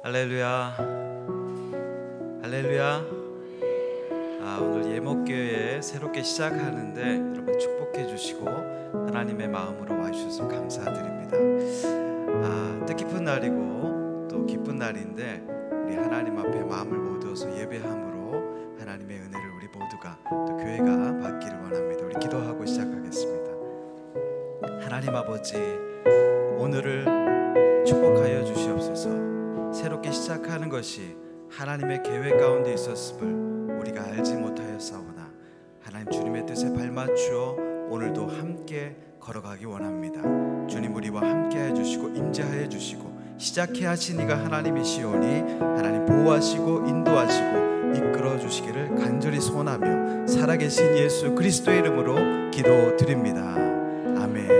할렐루야, 할렐루야. 오늘 예목교회 새롭게 시작하는데 여러분 축복해 주시고 하나님의 마음으로 와주셔서 감사드립니다. 뜻깊은 날이고 또 기쁜 날인데 우리 하나님 앞에 마음을 모두어서 예배함으로 하나님의 은혜를 우리 모두가 또 교회가 받기를 원합니다. 우리 기도하고 시작하겠습니다. 하나님 아버지, 오늘을 축복하여 주시옵소서. 새롭게 시작하는 것이 하나님의 계획 가운데 있었음을 우리가 알지 못하였사오나 하나님 주님의 뜻에 발맞추어 오늘도 함께 걸어가기 원합니다. 주님 우리와 함께 해주시고 임재하여 주시고 시작해 하신 이가 하나님이시오니 하나님 보호하시고 인도하시고 이끌어 주시기를 간절히 소원하며 살아계신 예수 그리스도의 이름으로 기도드립니다. 아멘.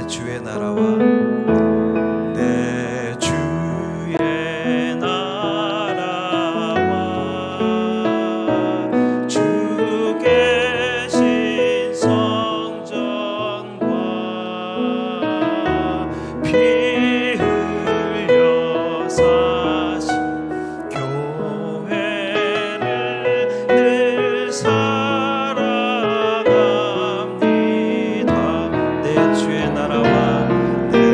주의 나라와 내 주의 나라와 주 계신 성전과 피 흘려 사신 교회를 늘 사랑합니다. 내 주의 나라와 내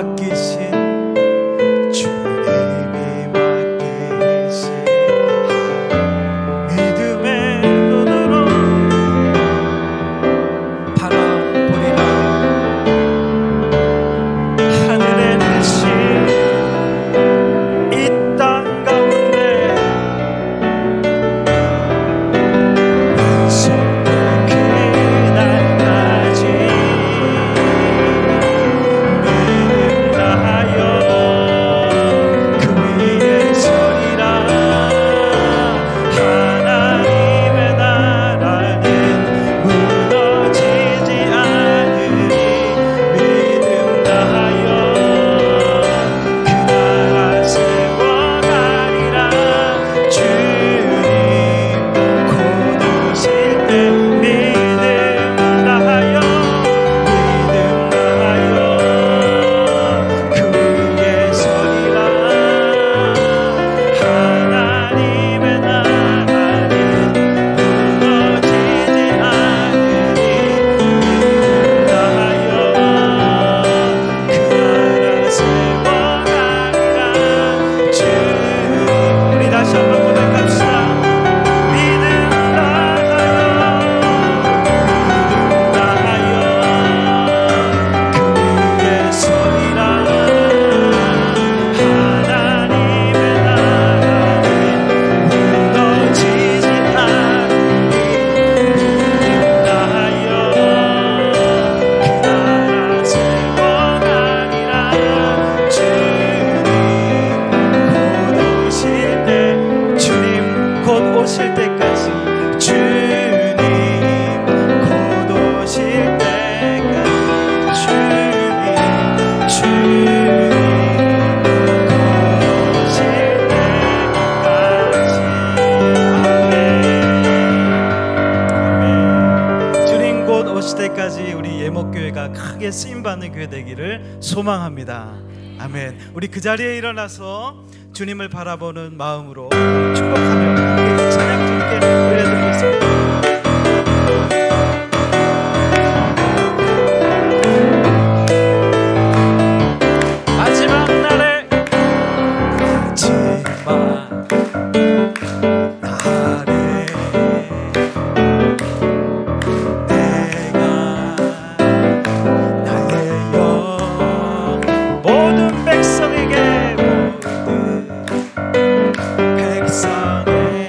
맡기신 주님이 맡기신 믿음의 눈으로 바라보리라. 하늘의 빛이 이 땅 가운데 완성될 그날까지 믿음 다하여 그 위에 서리라. 하나님의 나라는 무너지지 않으니 믿음 다하여 그 나라 세워가리라. 주님 곧 오실 때 믿음 다하여 그 위에 서리라. 하나님의 나라는 무너지지 않으니 믿음 다하여 그 나라 세워가리라. 주님, 우리 다시 한번 고백합시다. 믿음 다하여 그 위에 서리라. 하나님의 나라는 무너지지 않으니 믿음 다하여 그 나라 세워가리라. 주님 곧 오실 때까지, 주님 곧 오실 때까지, 주님 곧 오실 때까지. 아멘. 주님 곧 오실 때까지 우리 예목교회가 크게 쓰임받는 교회 되기를 소망합니다. 아멘. 우리 그 자리에 일어나서 주님을 바라보는 마음으로 축복하며 함께 찬양 주님께 올려드리겠습니다. 마지막 날에 내가 나의 영 모든 백성에게 모든 백성에게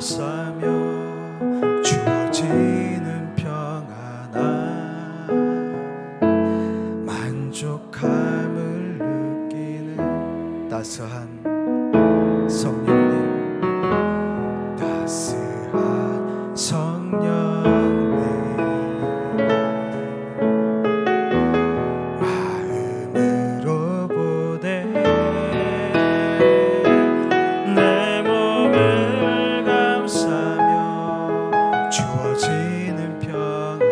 감싸며 주어지는 평안함, 만족함을 느끼는 따스한 성령님, 따스한 성령님, 마음으로 보내 내 몸을 감싸며 주어지는 평안함,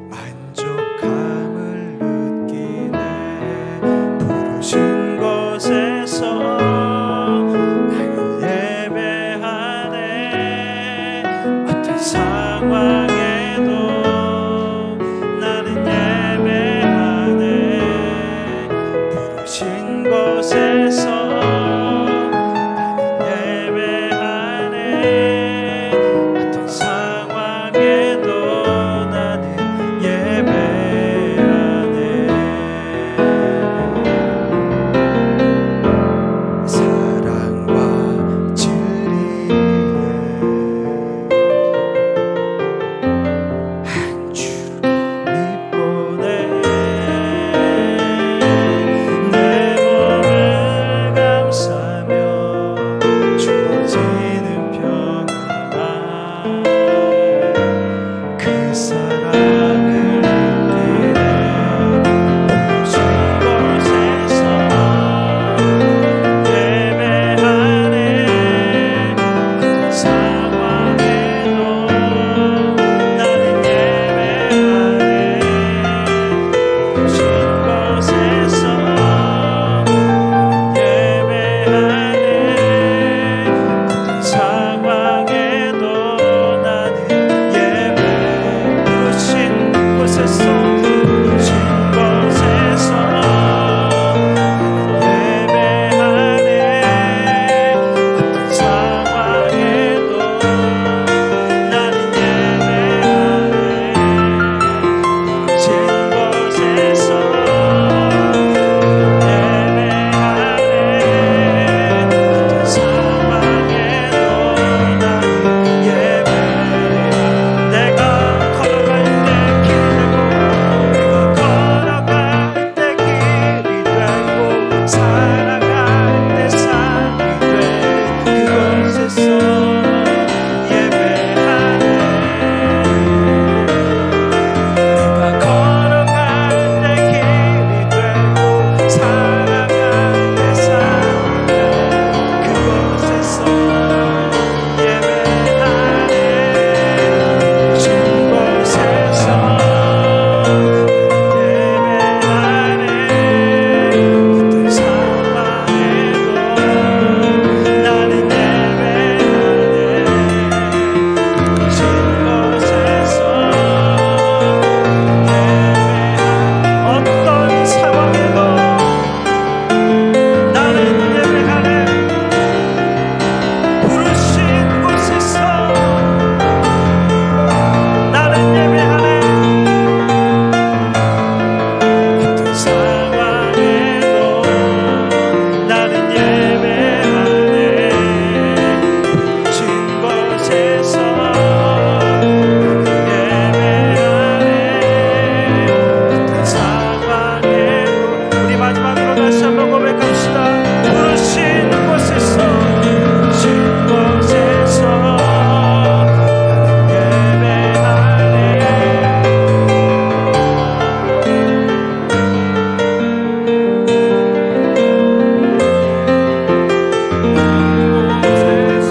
만족함을 느끼네. 부르신 곳에서 나를 예배하네. 어떤 상황에도 나는 예배하네. 부르신 곳에서 나는 예배하네. 어떤 상황에도 나는 예배하네. 사랑과 진리에 한 줄로 빛보내 내 몸을 감싸며 주어지는 평안함, 그 사랑을 느끼네. 부르신 곳에서 예배하네. 어떤 상황에도 나는 예배하네. 부르신 곳에서 예배하네. 어떤 상황에도 나는 예배. 부르신 곳에서 부르신 곳에서 예배하네. 어떤 상황에도 나는 예배하네. 부르신 곳에서 예배하네. 어떤 상황에도 나는 예배하네. 내가 걸어갈 때 길이 되고, 내가 걸어갈 때 길이 되고, 살아갈 때 삶이 돼. 그곳에서 예배하네. 내가 걸어갈 때 길이 되고, 살아갈 때 삶이 돼. 그곳에서 예배하네. 부르신 곳에서 예배하네. 어떤 상황에도 나는 예배하네. 부르신 곳에서 예배하네. 어떤 상황에도 나는 예배하네. 부르신 곳에서 나는 예배하네. 어떤 상황에도 나는 예배하네. 부르신 곳에서 나는 예배하네. 어떤 상황에도. 우리 마지막으로 다시 한번 고백합시다. 부르신 곳에서 부르신 곳에서 나는 예배하네. 곳에서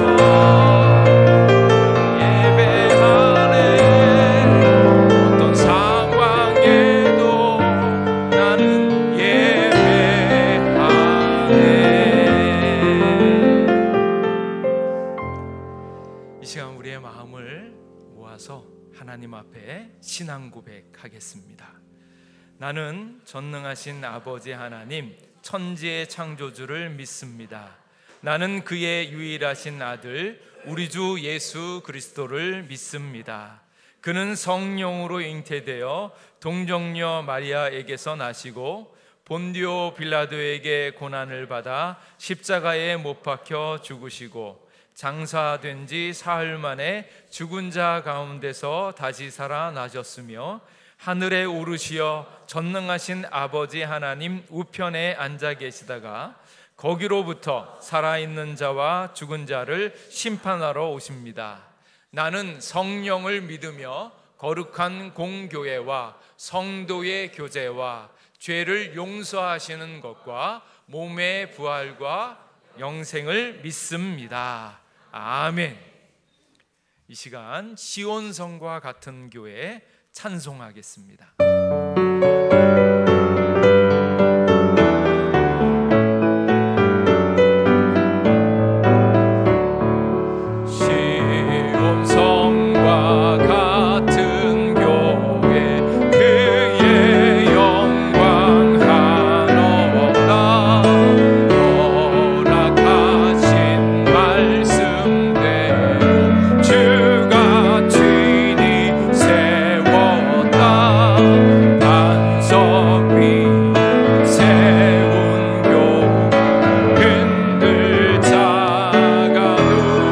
예배하네. 어떤 상황에도 나는 예배하네. 이 시간 우리의 마음을 모아서 하나님 앞에 신앙 고백하겠습니다. 나는 전능하신 아버지 하나님, 천지의 창조주를 믿습니다. 나는 그의 유일하신 아들 우리 주 예수 그리스도를 믿습니다. 그는 성령으로 잉태되어 동정녀 마리아에게서 나시고 본디오 빌라도에게 고난을 받아 십자가에 못 박혀 죽으시고 장사된 지 사흘 만에 죽은 자 가운데서 다시 살아나셨으며 하늘에 오르시어 전능하신 아버지 하나님 우편에 앉아 계시다가 거기로부터 살아있는 자와 죽은 자를 심판하러 오십니다. 나는 성령을 믿으며 거룩한 공교회와 성도의 교제와 죄를 용서하시는 것과 몸의 부활과 영생을 믿습니다. 아멘. 이 시간 시온성과 같은 교회 찬송하겠습니다. 시온성과 같은 교회 그의 영광 한없다 허락하신 말씀대로 주가 친히 세웠다 반석 위 세운 교회 흔들 자가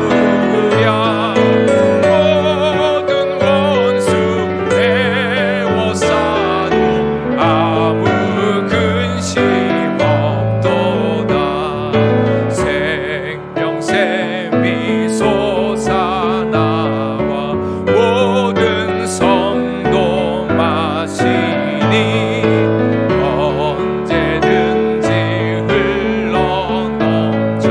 누구랴 모든 원수 애워싸도 아무 근심 없도다 생명샘이 솟아나와 모든 성도 마시니 언제든지 흘러넘쳐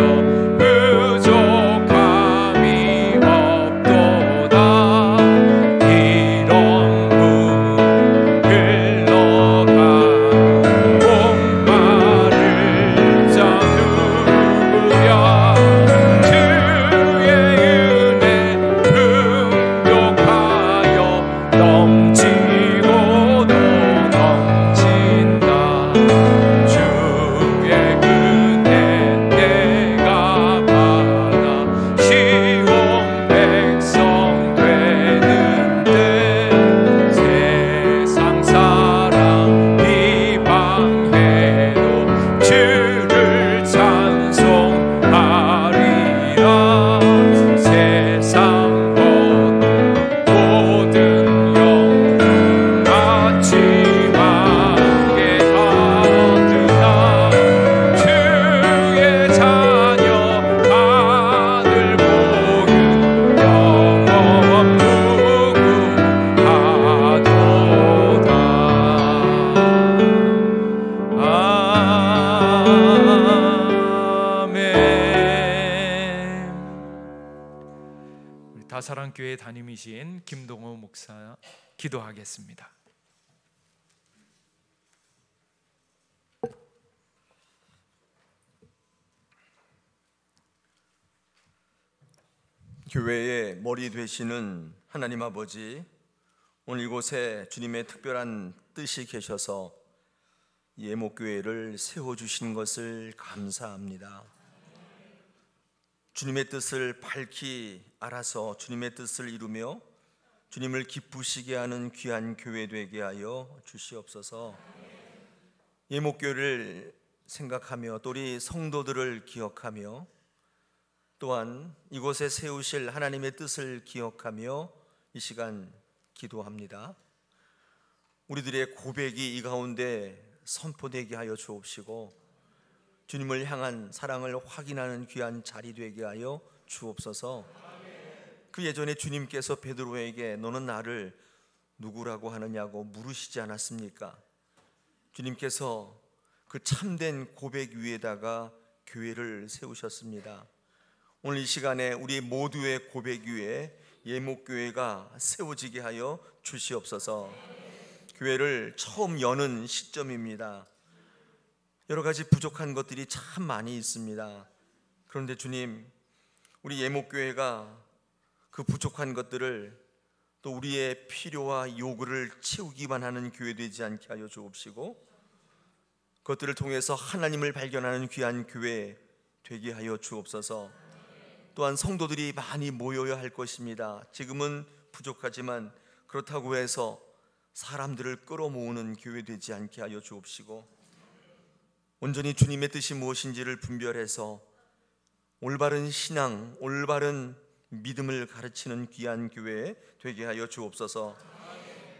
부족함이 없도다 이런 물 흘러간 목마를 자 누구랴 주의 은혜 풍족하여 넘치고도 넘친다 주의 은혜 내가 받아 시온 백성 되는데 세상 사람 비방해도 주를 찬송하리라 세상 모든 영 마지막에 가득나 주의 자녀 아들 복은 영원 무궁하도다. 아멘. 우리 다사랑교회 담임이신 김동호 목사 기도하겠습니다. 교회의 머리 되시는 하나님 아버지, 오늘 이곳에 주님의 특별한 뜻이 계셔서 예목교회를 세워주신 것을 감사합니다. 주님의 뜻을 밝히 알아서 주님의 뜻을 이루며 주님을 기쁘시게 하는 귀한 교회 되게 하여 주시옵소서. 예목교회를 생각하며 또 우리 성도들을 기억하며 또한 이곳에 세우실 하나님의 뜻을 기억하며 이 시간 기도합니다. 우리들의 고백이 이 가운데 선포되게 하여 주옵시고 주님을 향한 사랑을 확인하는 귀한 자리 되게 하여 주옵소서. 그 예전에 주님께서 베드로에게 너는 나를 누구라고 하느냐고 물으시지 않았습니까? 주님께서 그 참된 고백 위에다가 교회를 세우셨습니다. 오늘 이 시간에 우리 모두의 고백 위에 예목교회가 세워지게 하여 주시옵소서. 교회를 처음 여는 시점입니다. 여러 가지 부족한 것들이 참 많이 있습니다. 그런데 주님, 우리 예목교회가 그 부족한 것들을 또 우리의 필요와 요구를 채우기만 하는 교회 되지 않게 하여 주옵시고 그것들을 통해서 하나님을 발견하는 귀한 교회 되게 하여 주옵소서. 또한 성도들이 많이 모여야 할 것입니다. 지금은 부족하지만 그렇다고 해서 사람들을 끌어모으는 교회 되지 않게 하여 주옵시고 온전히 주님의 뜻이 무엇인지를 분별해서 올바른 신앙, 올바른 믿음을 가르치는 귀한 교회 되게 하여 주옵소서.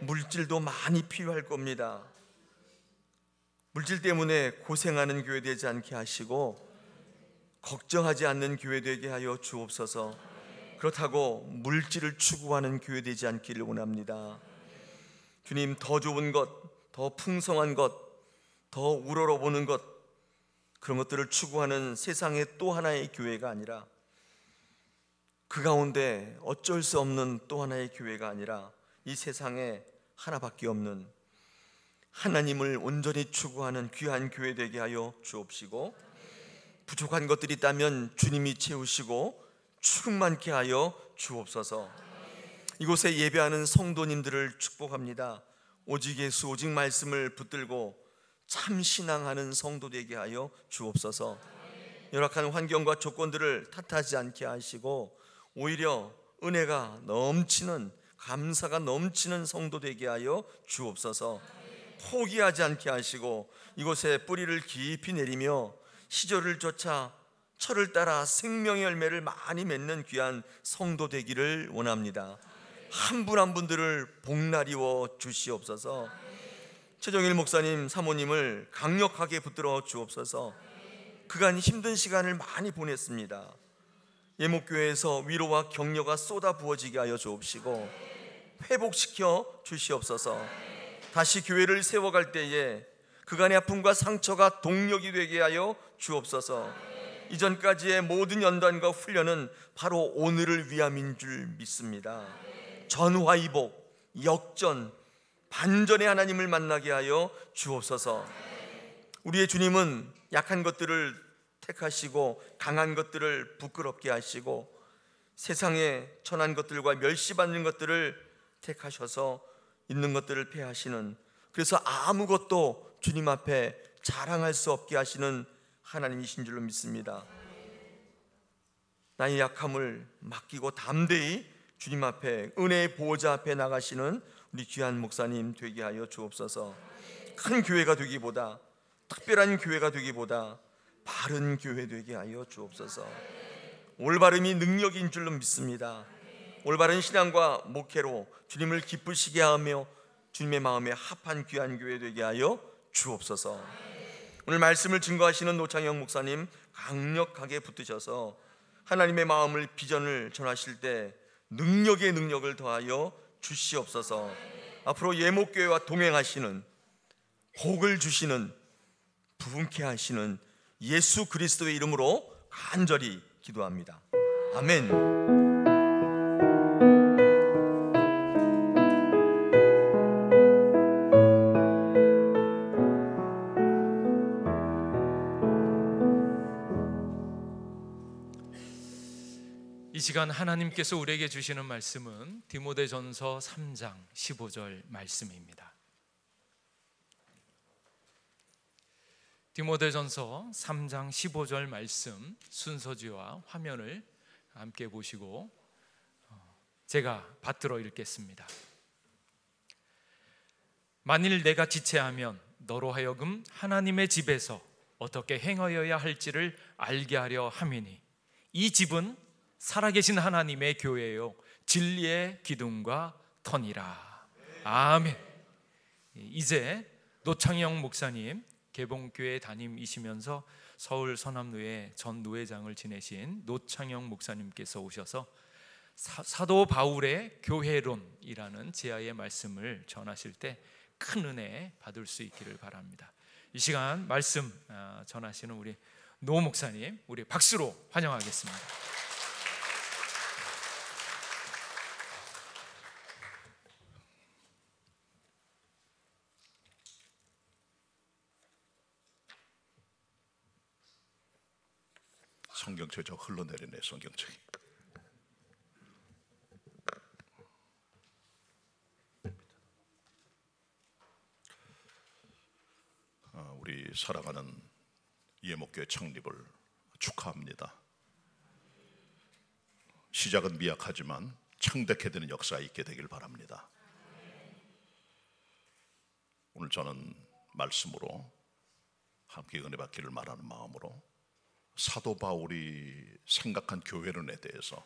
물질도 많이 필요할 겁니다. 물질 때문에 고생하는 교회 되지 않게 하시고 걱정하지 않는 교회 되게 하여 주옵소서. 그렇다고 물질을 추구하는 교회 되지 않기를 원합니다. 주님, 더 좋은 것, 더 풍성한 것, 더 우러러보는 것, 그런 것들을 추구하는 세상의 또 하나의 교회가 아니라, 그 가운데 어쩔 수 없는 또 하나의 교회가 아니라 이 세상에 하나밖에 없는 하나님을 온전히 추구하는 귀한 교회 되게 하여 주옵시고, 부족한 것들이 있다면 주님이 채우시고 충만케 하여 주옵소서. 이곳에 예배하는 성도님들을 축복합니다. 오직 예수, 오직 말씀을 붙들고 참 신앙하는 성도 되게 하여 주옵소서. 열악한 환경과 조건들을 탓하지 않게 하시고 오히려 은혜가 넘치는, 감사가 넘치는 성도 되게 하여 주옵소서. 포기하지 않게 하시고 이곳에 뿌리를 깊이 내리며 시절을 쫓아 철을 따라 생명의 열매를 많이 맺는 귀한 성도 되기를 원합니다. 한 분 한 분들을 복날이워 주시옵소서. 최정일 목사님, 사모님을 강력하게 붙들어 주옵소서. 그간 힘든 시간을 많이 보냈습니다. 예목교회에서 위로와 격려가 쏟아 부어지게 하여 주옵시고 회복시켜 주시옵소서. 다시 교회를 세워갈 때에 그간의 아픔과 상처가 동력이 되게 하여 주옵소서. 이전까지의 모든 연단과 훈련은 바로 오늘을 위함인 줄 믿습니다. 전화위복, 역전, 반전의 하나님을 만나게 하여 주옵소서. 우리의 주님은 약한 것들을 택하시고 강한 것들을 부끄럽게 하시고 세상에 천한 것들과 멸시받는 것들을 택하셔서 있는 것들을 패하시는, 그래서 아무것도 주님 앞에 자랑할 수 없게 하시는 하나님이신 줄로 믿습니다. 나의 약함을 맡기고 담대히 주님 앞에, 은혜의 보호자 앞에 나가시는 우리 귀한 목사님 되게 하여 주옵소서. 큰 교회가 되기보다, 특별한 교회가 되기보다 바른 교회 되게 하여 주옵소서. 올바름이 능력인 줄로 믿습니다. 올바른 신앙과 목회로 주님을 기쁘시게 하며 주님의 마음에 합한 귀한 교회 되게 하여 주옵소서. 오늘 말씀을 증거하시는 노창영 목사님 강력하게 붙드셔서 하나님의 마음을, 비전을 전하실 때 능력의 능력을 더하여 주시옵소서. 앞으로 예목교회와 동행하시는, 복을 주시는, 부흥케 하시는 예수 그리스도의 이름으로 간절히 기도합니다. 아멘. 이 시간 하나님께서 우리에게 주시는 말씀은 디모데전서 3장 15절 말씀입니다. 디모데전서 3장 15절 말씀 순서지와 화면을 함께 보시고 제가 받들어 읽겠습니다. 만일 내가 지체하면 너로 하여금 하나님의 집에서 어떻게 행하여야 할지를 알게 하려 함이니 이 집은 살아계신 하나님의 교회요 진리의 기둥과 터니라. 아멘. 이제 노창영 목사님, 개봉교회 담임이시면서 서울 서남노회 전 노회장을 지내신 노창영 목사님께서 오셔서 사도 바울의 교회론이라는 제아의 말씀을 전하실 때 큰 은혜 받을 수 있기를 바랍니다. 이 시간 말씀 전하시는 우리 노 목사님, 우리 박수로 환영하겠습니다. 성경책 저 흘러내리네. 성경책이 우리 사랑하는 예목교회 창립을 축하합니다. 시작은 미약하지만 창대케 되는 역사가 있게 되길 바랍니다. 오늘 저는 말씀으로 함께 은혜 받기를 말하는 마음으로 사도 바울이 생각한 교회론에 대해서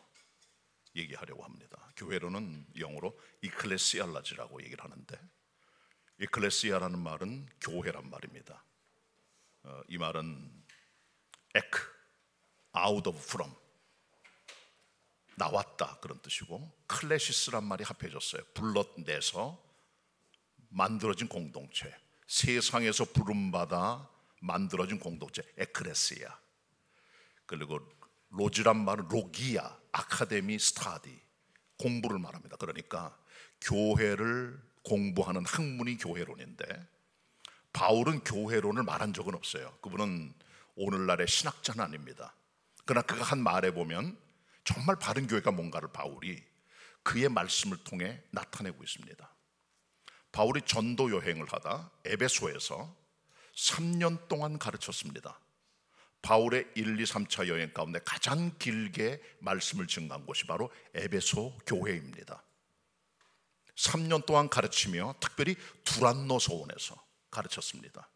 얘기하려고 합니다. 교회론은 영어로 이클레시알라지라고 얘기를 하는데, 이클레시아라는 말은 교회란 말입니다. 이 말은 에크, out of from, 나왔다 그런 뜻이고, 클레시스란 말이 합해졌어요. 불러내서 만들어진 공동체, 세상에서 부름받아 만들어진 공동체, 에클레시아. 그리고 로지란 말은 로기아, 아카데미 스타디, 공부를 말합니다. 그러니까 교회를 공부하는 학문이 교회론인데, 바울은 교회론을 말한 적은 없어요. 그분은 오늘날의 신학자는 아닙니다. 그러나 그가 한 말에 보면 정말 바른 교회가 뭔가를 바울이 그의 말씀을 통해 나타내고 있습니다. 바울이 전도 여행을 하다 에베소에서 3년 동안 가르쳤습니다. 바울의 1, 2, 3차 여행 가운데 가장 길게 말씀을 증거한 곳이 바로 에베소 교회입니다. 3년 동안 가르치며 특별히 두란노 소원에서 가르쳤습니다.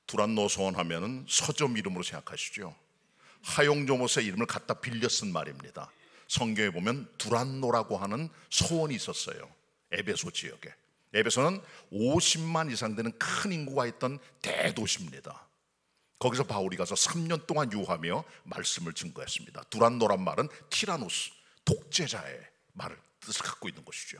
두란노 소원 하면은 서점 이름으로 생각하시죠. 하용조모스의 이름을 갖다 빌려 쓴 말입니다. 성경에 보면 두란노라고 하는 소원이 있었어요. 에베소 지역에. 에베소는 50만 이상 되는 큰 인구가 있던 대도시입니다. 거기서 바울이 가서 3년 동안 유하며 말씀을 증거했습니다. 두란노란 말은 티라노스, 독재자의 뜻을 갖고 있는 것이죠.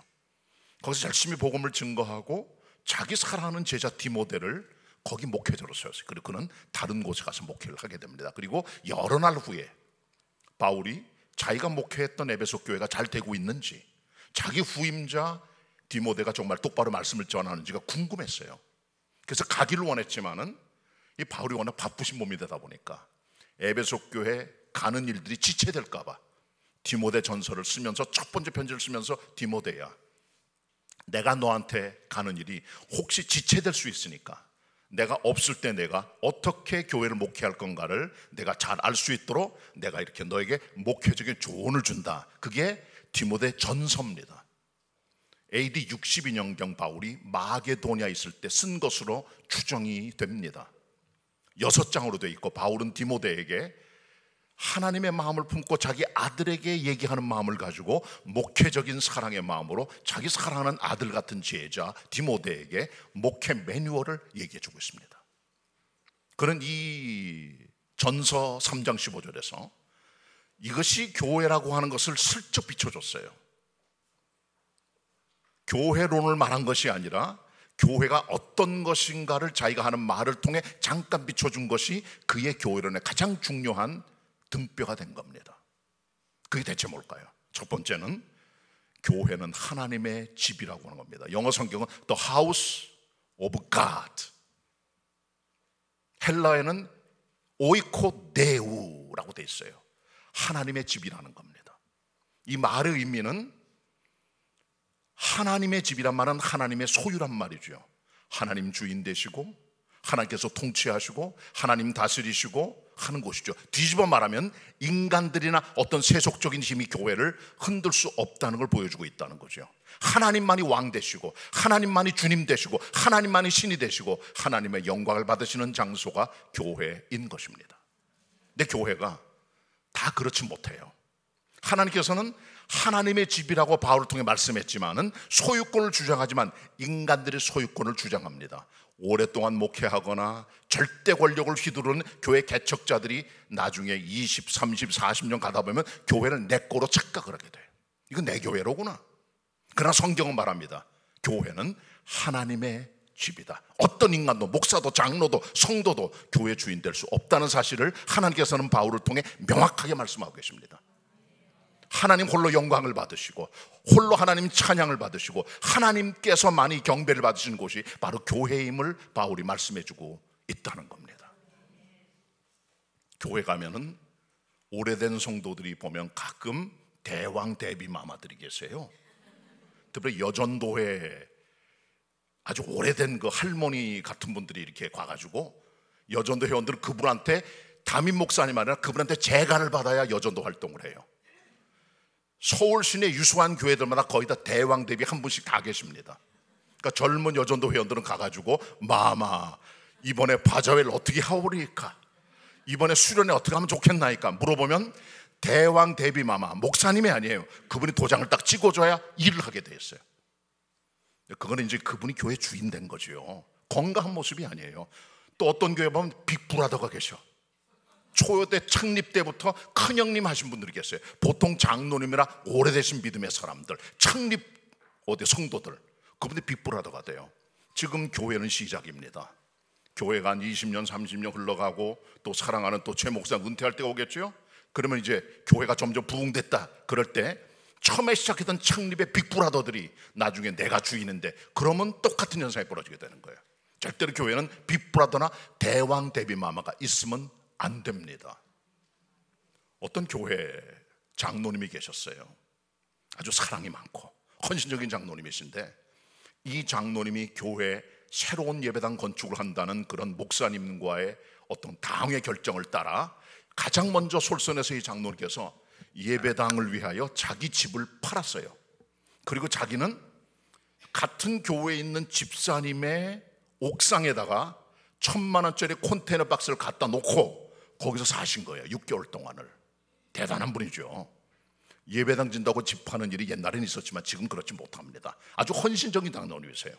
거기서 열심히 복음을 증거하고 자기 사랑하는 제자 디모데를 거기 목회자로 세웠어요. 그리고 그는 다른 곳에 가서 목회를 하게 됩니다. 그리고 여러 날 후에 바울이 자기가 목회했던 에베소 교회가 잘 되고 있는지, 자기 후임자 디모데가 정말 똑바로 말씀을 전하는지가 궁금했어요. 그래서 가기를 원했지만은 이 바울이 워낙 바쁘신 몸이 되다 보니까 에베소 교회 가는 일들이 지체될까 봐 디모데 전서를 쓰면서 첫 번째 편지를 쓰면서, 디모데야, 내가 너한테 가는 일이 혹시 지체될 수 있으니까 내가 없을 때 내가 어떻게 교회를 목회할 건가를 내가 잘 알 수 있도록 내가 이렇게 너에게 목회적인 조언을 준다. 그게 디모데 전서입니다. AD 62년경 바울이 마게도니아에 있을 때 쓴 것으로 추정이 됩니다. 6장으로 되어 있고, 바울은 디모데에게 하나님의 마음을 품고 자기 아들에게 얘기하는 마음을 가지고 목회적인 사랑의 마음으로 자기 사랑하는 아들 같은 제자 디모데에게 목회 매뉴얼을 얘기해 주고 있습니다. 그는 이 전서 3장 15절에서 이것이 교회라고 하는 것을 슬쩍 비춰줬어요. 교회론을 말한 것이 아니라 교회가 어떤 것인가를 자기가 하는 말을 통해 잠깐 비춰준 것이 그의 교회론의 가장 중요한 등뼈가 된 겁니다. 그게 대체 뭘까요? 첫 번째는 교회는 하나님의 집이라고 하는 겁니다. 영어 성경은 The House of God, 헬라에는 오이코데우라고 돼 있어요. 하나님의 집이라는 겁니다. 이 말의 의미는, 하나님의 집이란 말은 하나님의 소유란 말이죠. 하나님 주인 되시고 하나님께서 통치하시고 하나님 다스리시고 하는 곳이죠. 뒤집어 말하면 인간들이나 어떤 세속적인 힘이 교회를 흔들 수 없다는 걸 보여주고 있다는 거죠. 하나님만이 왕 되시고 하나님만이 주님 되시고 하나님만이 신이 되시고 하나님의 영광을 받으시는 장소가 교회인 것입니다. 근데 교회가 다 그렇지 못해요. 하나님께서는 하나님의 집이라고 바울을 통해 말씀했지만은 소유권을 주장하지만 인간들의 소유권을 주장합니다. 오랫동안 목회하거나 절대 권력을 휘두르는 교회 개척자들이 나중에 20, 30, 40년 가다 보면 교회를 내 거로 착각을 하게 돼요. 이건 내 교회로구나. 그러나 성경은 말합니다. 교회는 하나님의 집이다. 어떤 인간도, 목사도, 장로도, 성도도 교회 주인 될 수 없다는 사실을 하나님께서는 바울을 통해 명확하게 말씀하고 계십니다. 하나님 홀로 영광을 받으시고 홀로 하나님 찬양을 받으시고 하나님께서만이 경배를 받으시는 곳이 바로 교회임을 바울이 말씀해주고 있다는 겁니다. 교회 가면은 오래된 성도들이 보면 가끔 대왕 대비 마마들이 계세요. 특별히 여전도회 아주 오래된 그 할머니 같은 분들이 이렇게 가가지고 여전도 회원들은 그분한테, 담임 목사님 아니라 그분한테 재간을 받아야 여전도 활동을 해요. 서울 시내 유수한 교회들마다 거의 다 대왕 대비 한 분씩 다 계십니다. 그러니까 젊은 여전도 회원들은 가가지고 마마 이번에 바자회를 어떻게 하오리까? 이번에 수련회 어떻게 하면 좋겠나이까? 물어보면 대왕 대비마마 목사님이 아니에요. 그분이 도장을 딱 찍어줘야 일을 하게 돼 있어요. 그거는 이제 그분이 교회 주인 된 거죠. 건강한 모습이 아니에요. 또 어떤 교회 보면 빅브라더가 계셔. 초대 창립 때부터 큰형님 하신 분들이 계세요. 보통 장로님이라 오래되신 믿음의 사람들, 창립 어디 성도들, 그분들이 빅브라더가 돼요. 지금 교회는 시작입니다. 교회가 한 20년 30년 흘러가고 또 사랑하는 또 최 목사 은퇴할 때가 오겠죠. 그러면 이제 교회가 점점 부흥됐다. 그럴 때 처음에 시작했던 창립의 빅브라더들이 나중에 내가 주인인데, 그러면 똑같은 현상이 벌어지게 되는 거예요. 절대로 교회는 빅브라더나 대왕 대비마마가 있으면 안 됩니다. 어떤 교회 장로님이 계셨어요. 아주 사랑이 많고 헌신적인 장로님이신데, 이 장로님이 교회 새로운 예배당 건축을 한다는 그런 목사님과의 어떤 당의 결정을 따라 가장 먼저 솔선해서 이 장로님께서 예배당을 위하여 자기 집을 팔았어요. 그리고 자기는 같은 교회에 있는 집사님의 옥상에다가 1,000만 원짜리 컨테이너 박스를 갖다 놓고 거기서 사신 거예요. 6개월 동안을. 대단한 분이죠. 예배당 진다고 집 파는 일이 옛날에는 있었지만 지금 그렇지 못합니다. 아주 헌신적인 장로님이세요.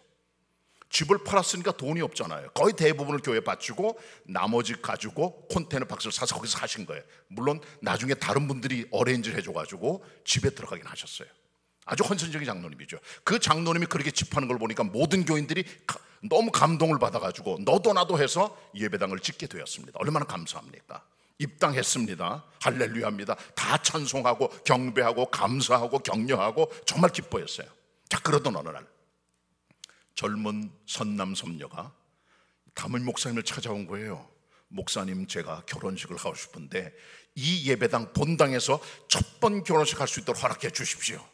집을 팔았으니까 돈이 없잖아요. 거의 대부분을 교회에 바치고 나머지 가지고 컨테이너 박스를 사서 거기서 사신 거예요. 물론 나중에 다른 분들이 어레인지를 해줘가지고 집에 들어가긴 하셨어요. 아주 헌신적인 장로님이죠. 그 장로님이 그렇게 집 파는 걸 보니까 모든 교인들이 너무 감동을 받아가지고 너도 나도 해서 예배당을 짓게 되었습니다. 얼마나 감사합니까? 입당했습니다. 할렐루야입니다. 다 찬송하고 경배하고 감사하고 격려하고 정말 기뻐했어요. 자, 그러던 어느 날 젊은 선남 선녀가 담임 목사님을 찾아온 거예요. 목사님, 제가 결혼식을 하고 싶은데 이 예배당 본당에서 첫 번 결혼식 할 수 있도록 허락해 주십시오.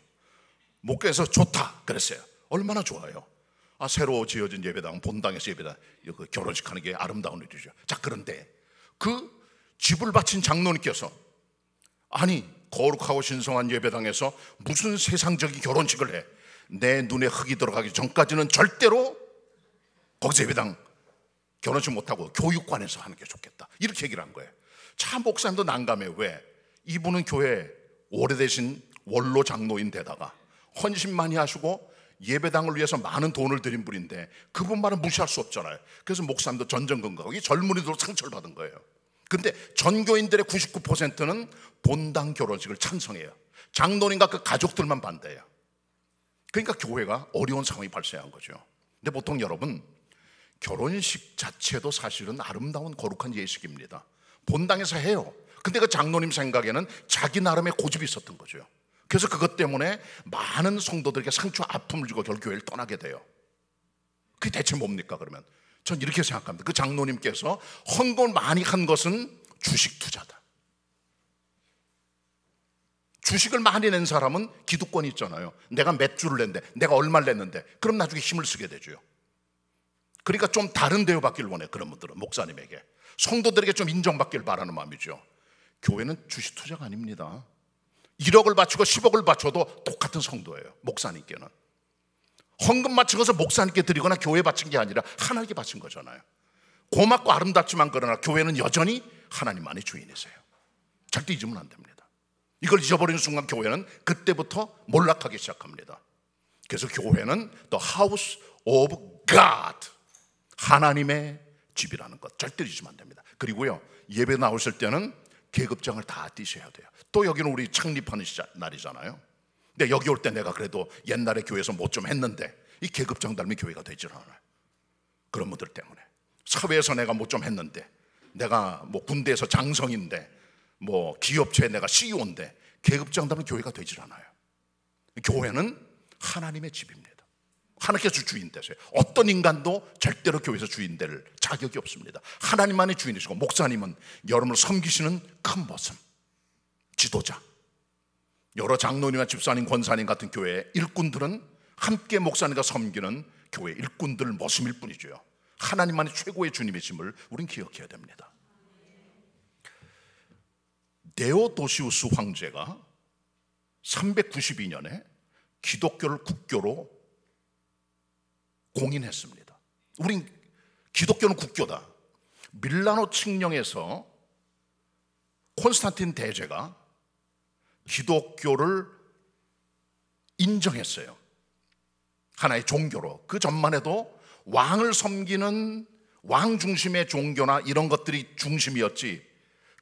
목사님께서 좋다 그랬어요. 얼마나 좋아요. 새로 지어진 예배당 본당에서 예배당 결혼식 하는 게 아름다운 일이죠. 자, 그런데 그 집을 바친 장로님께서 아니, 거룩하고 신성한 예배당에서 무슨 세상적인 결혼식을 해? 내 눈에 흙이 들어가기 전까지는 절대로 거기서 예배당 결혼식 못하고 교육관에서 하는 게 좋겠다, 이렇게 얘기를 한 거예요. 참 목사님도 난감해요. 왜? 이분은 교회 오래되신 원로 장로인 데다가 헌신 많이 하시고 예배당을 위해서 많은 돈을 들인 분인데 그분 말은 무시할 수 없잖아요. 그래서 목사님도 전전긍긍하고 이 젊은이들로 상처를 받은 거예요. 근데 전교인들의 99%는 본당 결혼식을 찬성해요. 장로님과 그 가족들만 반대해요. 그러니까 교회가 어려운 상황이 발생한 거죠. 근데 보통 여러분, 결혼식 자체도 사실은 아름다운 거룩한 예식입니다. 본당에서 해요. 근데 그 장로님 생각에는 자기 나름의 고집이 있었던 거죠. 그래서 그것 때문에 많은 성도들에게 상처, 아픔을 주고 결국 교회를 떠나게 돼요. 그게 대체 뭡니까? 그러면 전 이렇게 생각합니다. 그 장로님께서 헌금을 많이 한 것은 주식 투자다. 주식을 많이 낸 사람은 기득권이 있잖아요. 내가 몇 주를 냈는데, 내가 얼마를 냈는데, 그럼 나중에 힘을 쓰게 되죠. 그러니까 좀 다른 대우받기를 원해. 그런 분들은 목사님에게, 성도들에게 좀 인정받기를 바라는 마음이죠. 교회는 주식 투자가 아닙니다. 1억을 바치고 10억을 바쳐도 똑같은 성도예요. 목사님께는 헌금 바친 것을 목사님께 드리거나 교회에 바친 게 아니라 하나님께 바친 거잖아요. 고맙고 아름답지만 그러나 교회는 여전히 하나님만의 주인이세요. 절대 잊으면 안 됩니다. 이걸 잊어버리는 순간 교회는 그때부터 몰락하기 시작합니다. 그래서 교회는 The House of God, 하나님의 집이라는 것 절대 잊으면 안 됩니다. 그리고요, 예배 나오실 때는 계급장을 다 띄셔야 돼요. 또 여기는 우리 창립하는 날이잖아요. 근데 여기 올 때 내가 그래도 옛날에 교회에서 뭐 좀 했는데 이 계급장 달면 교회가 되질 않아요. 그런 분들 때문에. 사회에서 내가 뭐 좀 했는데, 내가 뭐 군대에서 장성인데, 뭐 기업체에 내가 CEO인데 계급장 달면 교회가 되질 않아요. 교회는 하나님의 집입니다. 하나님께서 주인 되세요. 어떤 인간도 절대로 교회에서 주인 될 자격이 없습니다. 하나님만의 주인이시고, 목사님은 여러분을 섬기시는 큰 보씀, 지도자. 여러 장로님과 집사님, 권사님 같은 교회의 일꾼들은 함께 목사님과 섬기는 교회 일꾼들 모습일 뿐이죠. 하나님만이 최고의 주님이심을 우린 기억해야 됩니다. 데오도시우스 황제가 392년에 기독교를 국교로 공인했습니다. 우린 기독교는 국교다. 밀라노 칙령에서 콘스탄틴 대제가 기독교를 인정했어요. 하나의 종교로. 그 전만 해도 왕을 섬기는 왕 중심의 종교나 이런 것들이 중심이었지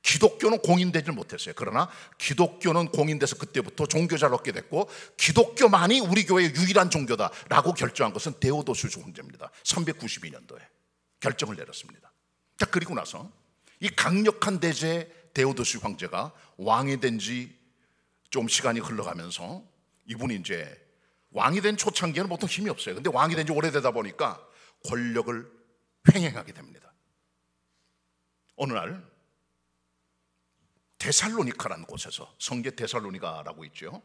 기독교는 공인되질 못했어요. 그러나 기독교는 공인돼서 그때부터 종교자를 얻게 됐고 기독교만이 우리 교회의 유일한 종교다라고 결정한 것은 데오도시우스 황제입니다. 392년도에 결정을 내렸습니다. 자, 그리고 나서 이 강력한 대제 데오도시우스 황제가 왕이 된 지 좀 시간이 흘러가면서 이분이 이제 왕이 된 초창기에는 보통 힘이 없어요. 근데 왕이 된 지 오래되다 보니까 권력을 횡행하게 됩니다. 어느 날 데살로니카라는 곳에서, 성게 데살로니가라고 있죠.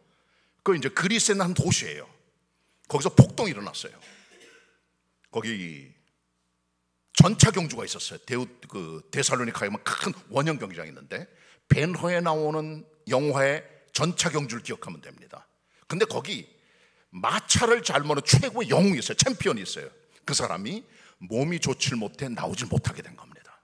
그 이제 그리스에 있는 한 도시예요. 거기서 폭동이 일어났어요. 거기 전차 경주가 있었어요. 데살로니카에 큰 원형 경기장이 있는데 벤허에 나오는 영화의 전차 경주를 기억하면 됩니다. 근데 거기 마차를 잘 모는 최고의 영웅이 있어요. 챔피언이 있어요. 그 사람이 몸이 좋질 못해 나오질 못하게 된 겁니다.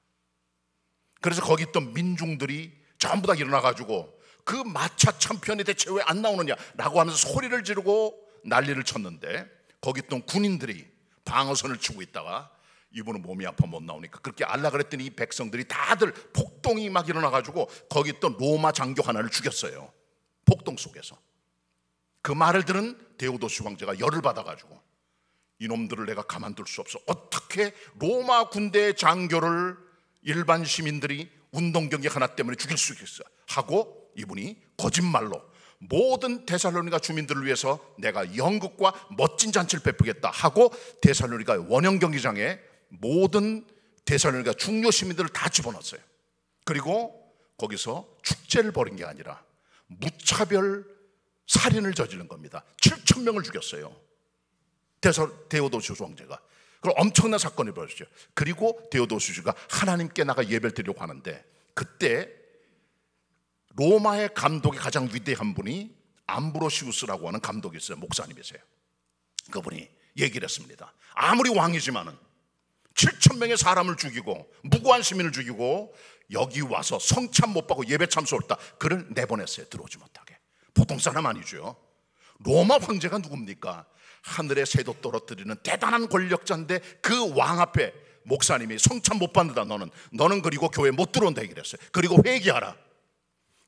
그래서 거기 있던 민중들이 전부 다 일어나가지고 그 마차 챔피언이 대체 왜 안 나오느냐라고 하면서 소리를 지르고 난리를 쳤는데 거기 있던 군인들이 방어선을 치고 있다가 이분은 몸이 아파 못 나오니까 그렇게 알라 그랬더니 이 백성들이 다들 폭동이 막 일어나가지고 거기 있던 로마 장교 하나를 죽였어요. 폭동 속에서. 그 말을 들은 데오도시우스 황제가 열을 받아가지고 이놈들을 내가 가만둘 수 없어. 어떻게 로마 군대의 장교를 일반 시민들이 운동 경기 하나 때문에 죽일 수 있겠어 하고 이분이 거짓말로 모든 데살로니가 주민들을 위해서 내가 연극과 멋진 잔치를 베푸겠다 하고 데살로니가 원형 경기장에 모든 데살로니가 중요 시민들을 다 집어넣었어요. 그리고 거기서 축제를 벌인 게 아니라 무차별 살인을 저지른 겁니다. 7,000명을 죽였어요. 데오도시우스 황제가. 그럼 엄청난 사건이 벌어졌죠. 그리고 데오도시우스가 하나님께 나가 예배를 드리려고 하는데 그때 로마의 감독이 가장 위대한 분이 암브로시우스라고 하는 감독이 있어요. 목사님이세요. 그분이 얘기를 했습니다. 아무리 왕이지만은 7,000명의 사람을 죽이고 무고한 시민을 죽이고 여기 와서 성참 못 받고 예배 참석했다. 그를 내보냈어요. 들어오지 못하게. 보통 사람 아니죠. 로마 황제가 누굽니까? 하늘의 새도 떨어뜨리는 대단한 권력자인데 그 왕 앞에 목사님이 성참 못 받는다. 너는 그리고 교회 못 들어온다 얘기를 했어요. 그리고 회개하라.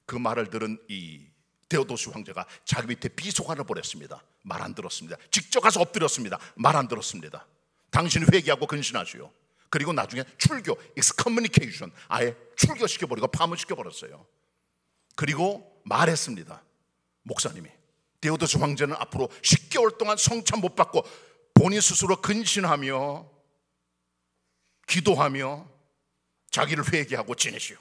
그 말을 들은 이 데오도시우스 황제가 자기 밑에 비서관을 보냈습니다. 말 안 들었습니다. 직접 가서 엎드렸습니다. 말 안 들었습니다. 당신이 회개하고 근신하시오. 그리고 나중에 출교, excommunication, 아예 출교시켜버리고 파문시켜버렸어요. 그리고 말했습니다. 목사님이 데오도시우스 황제는 앞으로 10개월 동안 성참 못 받고 본인 스스로 근신하며 기도하며 자기를 회개하고 지내시오.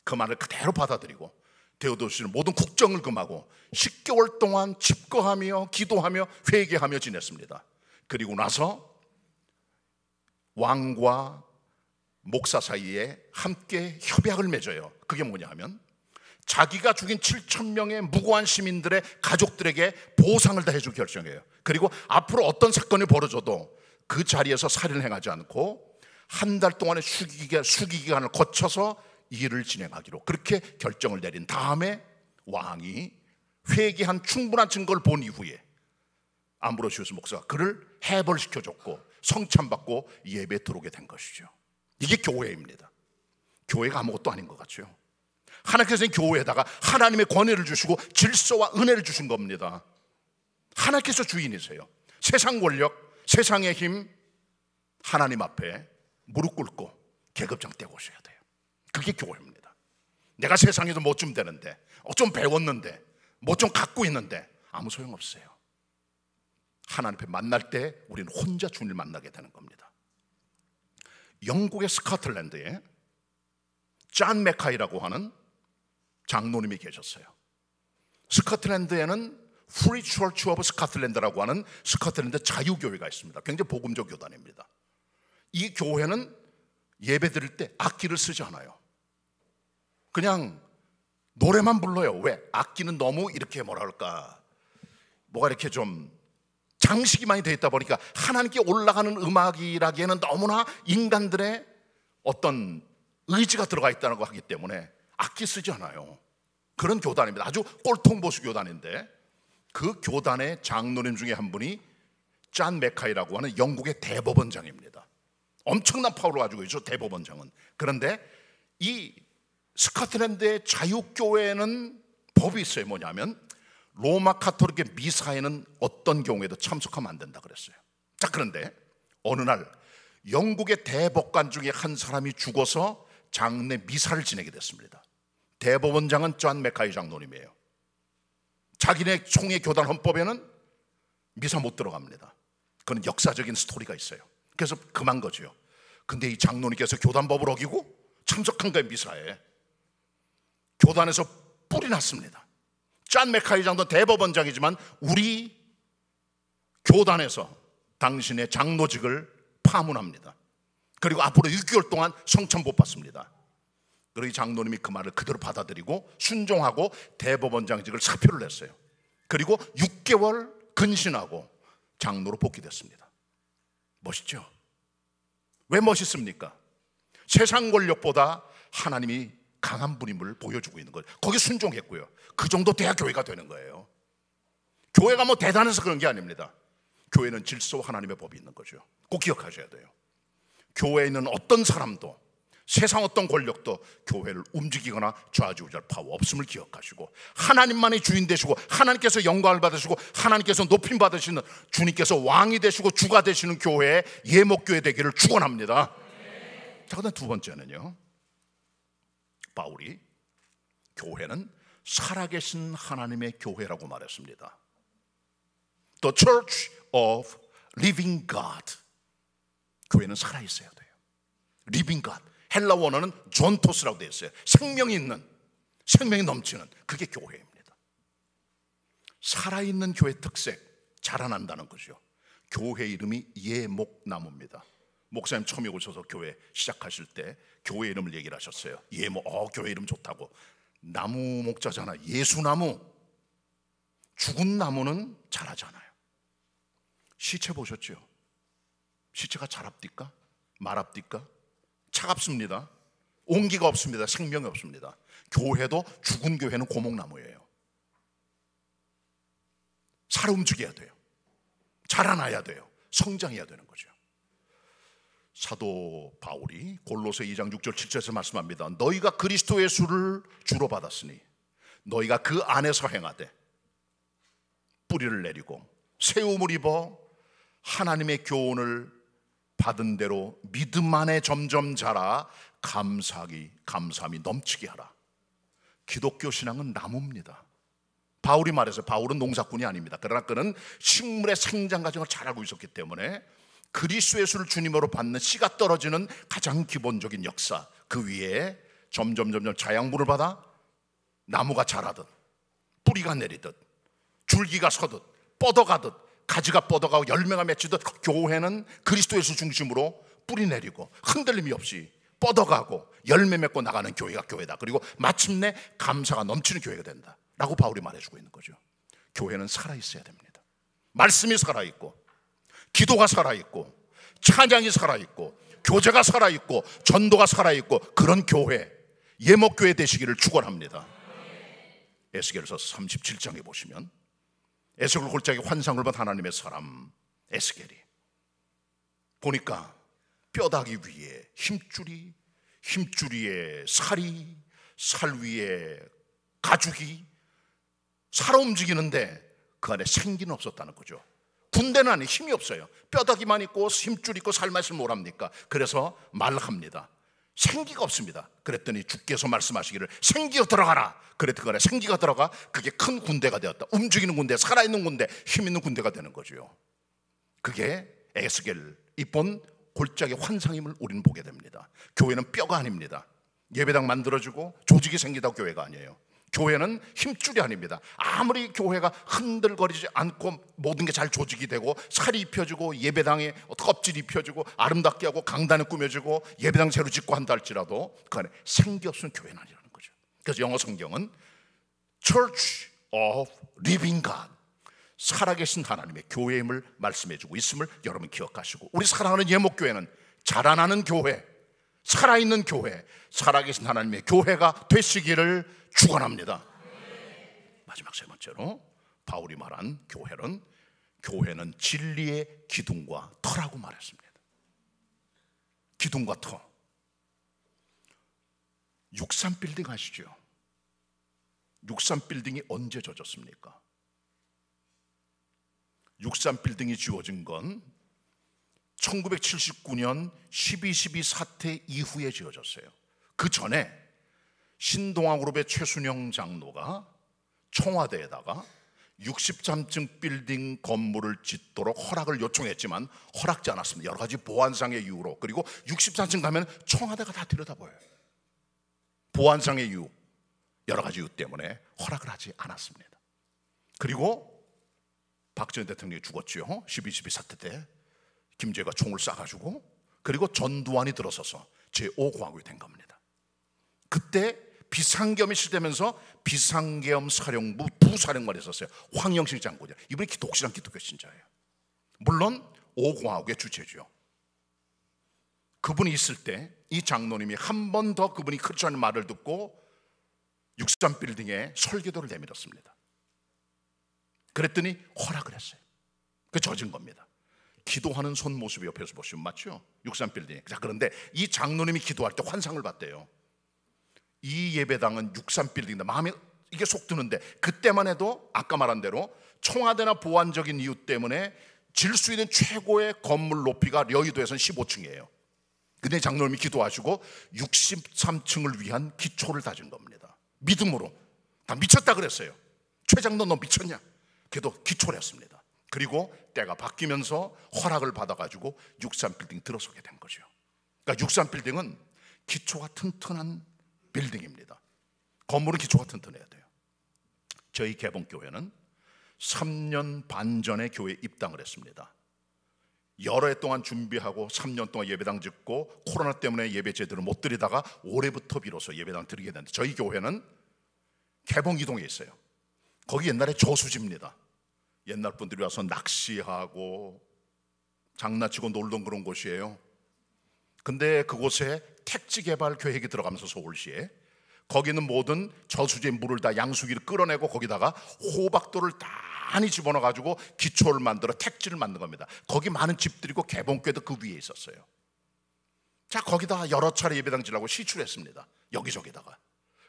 그 말을 그대로 받아들이고 데오도시우스는 모든 국정을 금하고 10개월 동안 집거하며 기도하며 회개하며 지냈습니다. 그리고 나서 왕과 목사 사이에 함께 협약을 맺어요. 그게 뭐냐 하면 자기가 죽인 7,000명의 무고한 시민들의 가족들에게 보상을 다 해줄 결정이에요. 그리고 앞으로 어떤 사건이 벌어져도 그 자리에서 살인을 행하지 않고 한 달 동안의 수기기간을 거쳐서 일을 진행하기로 그렇게 결정을 내린 다음에 왕이 회개한 충분한 증거를 본 이후에 암브로시우스 목사가 그를 해벌시켜줬고 성참받고 예배에 들어오게 된 것이죠. 이게 교회입니다. 교회가 아무것도 아닌 것 같죠. 하나님께서 교회에다가 하나님의 권위를 주시고 질서와 은혜를 주신 겁니다. 하나님께서 주인이세요. 세상 권력, 세상의 힘, 하나님 앞에 무릎 꿇고 계급장 떼고 오셔야 돼요. 그게 교회입니다. 내가 세상에서 뭐 좀 되는데, 좀 배웠는데, 뭐 좀 갖고 있는데 아무 소용없어요. 하나님 앞에 만날 때 우리는 혼자 주님을 만나게 되는 겁니다. 영국의 스코틀랜드에 존 맥카이라고 하는 장로님이 계셨어요. 스코틀랜드에는 Free Church of Scotland라고 하는 스코틀랜드 자유교회가 있습니다. 굉장히 복음적 교단입니다. 이 교회는 예배 드릴 때 악기를 쓰지 않아요. 그냥 노래만 불러요. 왜? 악기는 너무 이렇게 뭐라 그럴까, 뭐가 이렇게 좀 장식이 많이 되어 있다 보니까 하나님께 올라가는 음악이라기에는 너무나 인간들의 어떤 의지가 들어가 있다는 거 하기 때문에 악기 쓰지 않아요. 그런 교단입니다. 아주 꼴통보수 교단인데, 그 교단의 장로님 중에 한 분이 짠 메카이라고 하는 영국의 대법원장입니다. 엄청난 파워를 가지고 있죠, 대법원장은. 그런데 이 스코틀랜드의 자유교회는 법이 있어요. 뭐냐면 로마 카톨릭의 미사에는 어떤 경우에도 참석하면 안 된다 그랬어요. 자, 그런데 어느 날 영국의 대법관 중에 한 사람이 죽어서 장례 미사를 지내게 됐습니다. 대법원장은 존 메카이 장로님이에요. 자기네 총회 교단 헌법에는 미사 못 들어갑니다. 그건 역사적인 스토리가 있어요. 그래서 금한 거죠. 근데 이 장로님께서 교단법을 어기고 참석한 거예요, 미사에. 교단에서 뿔이 났습니다. 존 메카이 장도 대법원장이지만 우리 교단에서 당신의 장로직을 파문합니다. 그리고 앞으로 6개월 동안 성천 못 받습니다. 그리고 이 장로님이 그 말을 그대로 받아들이고 순종하고 대법원장직을 사표를 냈어요. 그리고 6개월 근신하고 장로로 복귀됐습니다. 멋있죠? 왜 멋있습니까? 세상 권력보다 하나님이 강한 분임을 보여주고 있는 거예요. 거기 순종했고요. 그 정도 돼야 교회가 되는 거예요. 교회가 뭐 대단해서 그런 게 아닙니다. 교회는 질서와 하나님의 법이 있는 거죠. 꼭 기억하셔야 돼요. 교회에 있는 어떤 사람도, 세상 어떤 권력도 교회를 움직이거나 좌지우지할 파워 없음을 기억하시고, 하나님만이 주인 되시고 하나님께서 영광을 받으시고 하나님께서 높임 받으시는, 주님께서 왕이 되시고 주가 되시는 교회의 예목교회 되기를 축원합니다. 자, 그다음 두 번째는요, 바울이 교회는 살아계신 하나님의 교회라고 말했습니다. The Church of Living God. 교회는 살아있어야 돼요. Living God. 헬라 원어는 존토스라고 되어 있어요. 생명이 있는, 생명이 넘치는, 그게 교회입니다. 살아있는 교회 특색, 자라난다는 거죠. 교회 이름이 예목나무입니다. 목사님 처음에 오셔서 교회 시작하실 때 교회 이름을 얘기를 하셨어요. 예목, 교회 이름 좋다고. 나무 목자잖아. 예수나무. 죽은 나무는 자라잖아요. 시체 보셨죠? 시체가 자랍니까? 말합니까? 차갑습니다. 온기가 없습니다. 생명이 없습니다. 교회도, 죽은 교회는 고목나무예요. 살아 움직여야 돼요. 자라나야 돼요. 성장해야 되는 거죠. 사도 바울이 골로새 2장 6절 7절에서 말씀합니다. 너희가 그리스도 예수를 주로 받았으니 너희가 그 안에서 행하되 뿌리를 내리고 세움을 입어 하나님의 교훈을 받은 대로 믿음 안에 점점 자라 감사함이 넘치게 하라. 기독교 신앙은 나무입니다. 바울이 말해서 바울은 농사꾼이 아닙니다. 그러나 그는 식물의 생장 과정을 잘 알고 있었기 때문에 그리스도 예수를 주님으로 받는 씨가 떨어지는 가장 기본적인 역사, 그 위에 점점 자양분을 받아 나무가 자라듯 뿌리가 내리듯 줄기가 서듯 뻗어가듯 가지가 뻗어가고 열매가 맺히듯, 교회는 그리스도 예수 중심으로 뿌리 내리고 흔들림이 없이 뻗어가고 열매 맺고 나가는 교회가 교회다. 그리고 마침내 감사가 넘치는 교회가 된다 라고 바울이 말해주고 있는 거죠. 교회는 살아있어야 됩니다. 말씀이 살아있고 기도가 살아있고 찬양이 살아있고 교제가 살아있고 전도가 살아있고, 그런 교회, 예목교회 되시기를 축원합니다. 에스겔서 37장에 보시면 에스겔 골짜기 환상을 본 하나님의 사람 에스겔이 보니까 뼈다귀 위에 힘줄이, 힘줄 위에 살이, 살 위에 가죽이 살아 움직이는데 그 안에 생기는 없었다는 거죠. 군대는 아니, 힘이 없어요. 뼈다귀만 있고 힘줄 있고 살만 있으면 뭐랍니까? 그래서 말합니다. 생기가 없습니다. 그랬더니 주께서 말씀하시기를 생기가 들어가라. 그랬더니 그 안에 생기가 들어가 그게 큰 군대가 되었다. 움직이는 군대, 살아있는 군대, 힘 있는 군대가 되는 거죠. 그게 에스겔이 본 골짜기 환상임을 우리는 보게 됩니다. 교회는 뼈가 아닙니다. 예배당 만들어주고 조직이 생기다고 교회가 아니에요. 교회는 힘줄이 아닙니다. 아무리 교회가 흔들거리지 않고 모든 게 잘 조직이 되고 살이 입혀지고 예배당에 껍질이 입혀지고 아름답게 하고 강단을 꾸며지고 예배당 새로 짓고 한다 할지라도 그 안에 생기 없으면 교회는 아니라는 거죠. 그래서 영어 성경은 Church of Living God, 살아계신 하나님의 교회임을 말씀해주고 있음을 여러분 기억하시고, 우리 사랑하는 예목교회는 자라나는 교회, 살아있는 교회, 살아계신 하나님의 교회가 되시기를 축원합니다. 마지막 세 번째로 바울이 말한 교회는 진리의 기둥과 터라고 말했습니다. 기둥과 터. 63빌딩 아시죠? 63빌딩이 언제 져졌습니까? 63빌딩이 지어진 건 1979년 12.12 사태 이후에 지어졌어요. 그 전에 신동아그룹의 최순영 장로가 청와대에다가 63층 빌딩 건물을 짓도록 허락을 요청했지만 허락지 않았습니다. 여러 가지 보안상의 이유로. 그리고 63층 가면 청와대가 다 들여다보여요. 보안상의 이유, 여러 가지 이유 때문에 허락을 하지 않았습니다. 그리고 박정희 대통령이 죽었죠. 12.12 사태 때 김재가 총을 쏴가지고, 그리고 전두환이 들어서서 제5공화국이 된 겁니다. 그때 비상계엄이 시되면서 비상계엄 사령부 부사령관이 있었어요. 황영식 장군이요. 이분이 독실한 기독교 신자예요. 물론 5공화국의 주체죠. 그분이 있을 때 이 장로님이 한 번 더 그분이 크리스천의 말을 듣고 63빌딩에 설교도를 내밀었습니다. 그랬더니 허락을 했어요. 그 젖은 겁니다. 기도하는 손 모습이 옆에서 보시면 맞죠? 63빌딩. 자, 그런데 이 장로님이 기도할 때 환상을 봤대요. 이 예배당은 63빌딩인데 마음에 이게 속 드는데, 그때만 해도 아까 말한 대로 청와대나 보안적인 이유 때문에 질 수 있는 최고의 건물 높이가 여의도에서는 15층이에요. 근데 장로님이 기도하시고 63층을 위한 기초를 다진 겁니다. 믿음으로. 다 미쳤다 그랬어요. 최 장로 너 미쳤냐? 그래도 기초를 했습니다. 그리고 때가 바뀌면서 허락을 받아가지고 63빌딩 들어서게 된 거죠. 그러니까 63빌딩은 기초가 튼튼한 빌딩입니다. 건물은 기초가 튼튼해야 돼요. 저희 개봉교회는 3년 반 전에 교회에 입당을 했습니다. 여러 해 동안 준비하고 3년 동안 예배당 짓고 코로나 때문에 예배 제대로 못 드리다가 올해부터 비로소 예배당 드리게 됐는데, 저희 교회는 개봉이동에 있어요. 거기 옛날에 저수지입니다. 옛날 분들이 와서 낚시하고 장난치고 놀던 그런 곳이에요. 근데 그곳에 택지 개발 계획이 들어가면서 서울시에 거기는 모든 저수지의 물을 다 양수기를 끌어내고 거기다가 호박돌을 많이 집어넣어가지고 기초를 만들어 택지를 만든 겁니다. 거기 많은 집들이고 개봉교회도 그 위에 있었어요. 자, 거기다가 여러 차례 예배당 지라고 시출했습니다. 여기저기다가.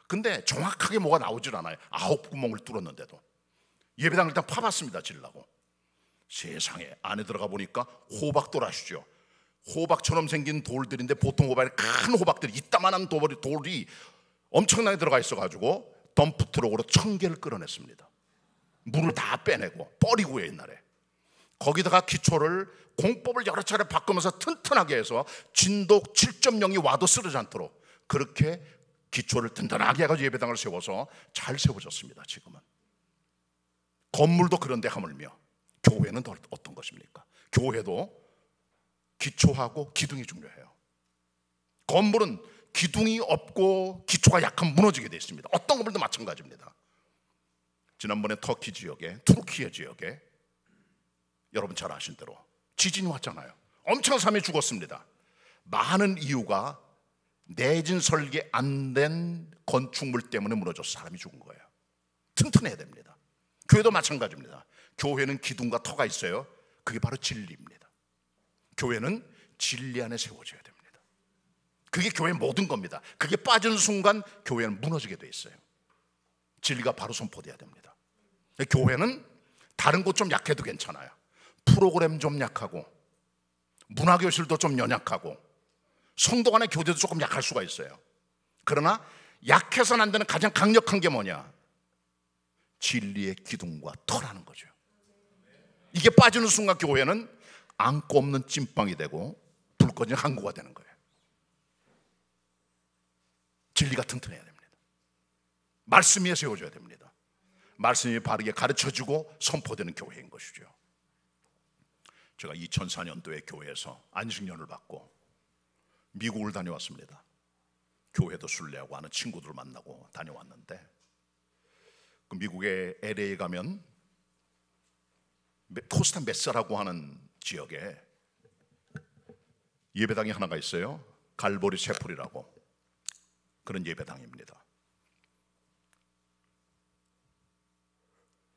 근데 정확하게 뭐가 나오질 않아요. 9구멍을 뚫었는데도. 예배당을 일단 파봤습니다. 지려고. 세상에, 안에 들어가 보니까 호박돌 아시죠? 호박처럼 생긴 돌들인데, 보통 호박이 큰 호박들이 이따만한 돌이 엄청나게 들어가 있어가지고 덤프트럭으로 1000개를 끌어냈습니다. 물을 다 빼내고 버리고요. 옛날에 거기다가 기초를 공법을 여러 차례 바꾸면서 튼튼하게 해서 진도 7.0이 와도 쓰러지지 않도록 그렇게 기초를 튼튼하게 해가지고 예배당을 세워서 잘 세워졌습니다. 지금은 건물도 그런데 하물며 교회는 어떤 것입니까? 교회도 기초하고 기둥이 중요해요. 건물은 기둥이 없고 기초가 약하면 무너지게 되어 있습니다. 어떤 건물도 마찬가지입니다. 지난번에 터키 지역에, 투르키예 지역에 여러분 잘 아신 대로 지진이 왔잖아요. 엄청난 사람이 죽었습니다. 많은 이유가 내진 설계 안 된 건축물 때문에 무너져서 사람이 죽은 거예요. 튼튼해야 됩니다. 교회도 마찬가지입니다. 교회는 기둥과 터가 있어요. 그게 바로 진리입니다. 교회는 진리 안에 세워져야 됩니다. 그게 교회의 모든 겁니다. 그게 빠지는 순간 교회는 무너지게 돼 있어요. 진리가 바로 선포돼야 됩니다. 교회는 다른 곳 좀 약해도 괜찮아요. 프로그램 좀 약하고 문화교실도 좀 연약하고 성도 간의 교제도 조금 약할 수가 있어요. 그러나 약해서는 안 되는 가장 강력한 게 뭐냐? 진리의 기둥과 터라는 거죠. 이게 빠지는 순간 교회는 안고 없는 찐빵이 되고 불 꺼진 항구가 되는 거예요. 진리가 튼튼해야 됩니다. 말씀 위에 세워져야 됩니다. 말씀이 바르게 가르쳐주고 선포되는 교회인 것이죠. 제가 2004년도에 교회에서 안식년을 받고 미국을 다녀왔습니다. 교회도 순례하고 하는 친구들을 만나고 다녀왔는데, 그 미국의 LA에 가면 코스타 메사라고 하는 지역에 예배당이 하나가 있어요. 갈보리 채플이라고 그런 예배당입니다.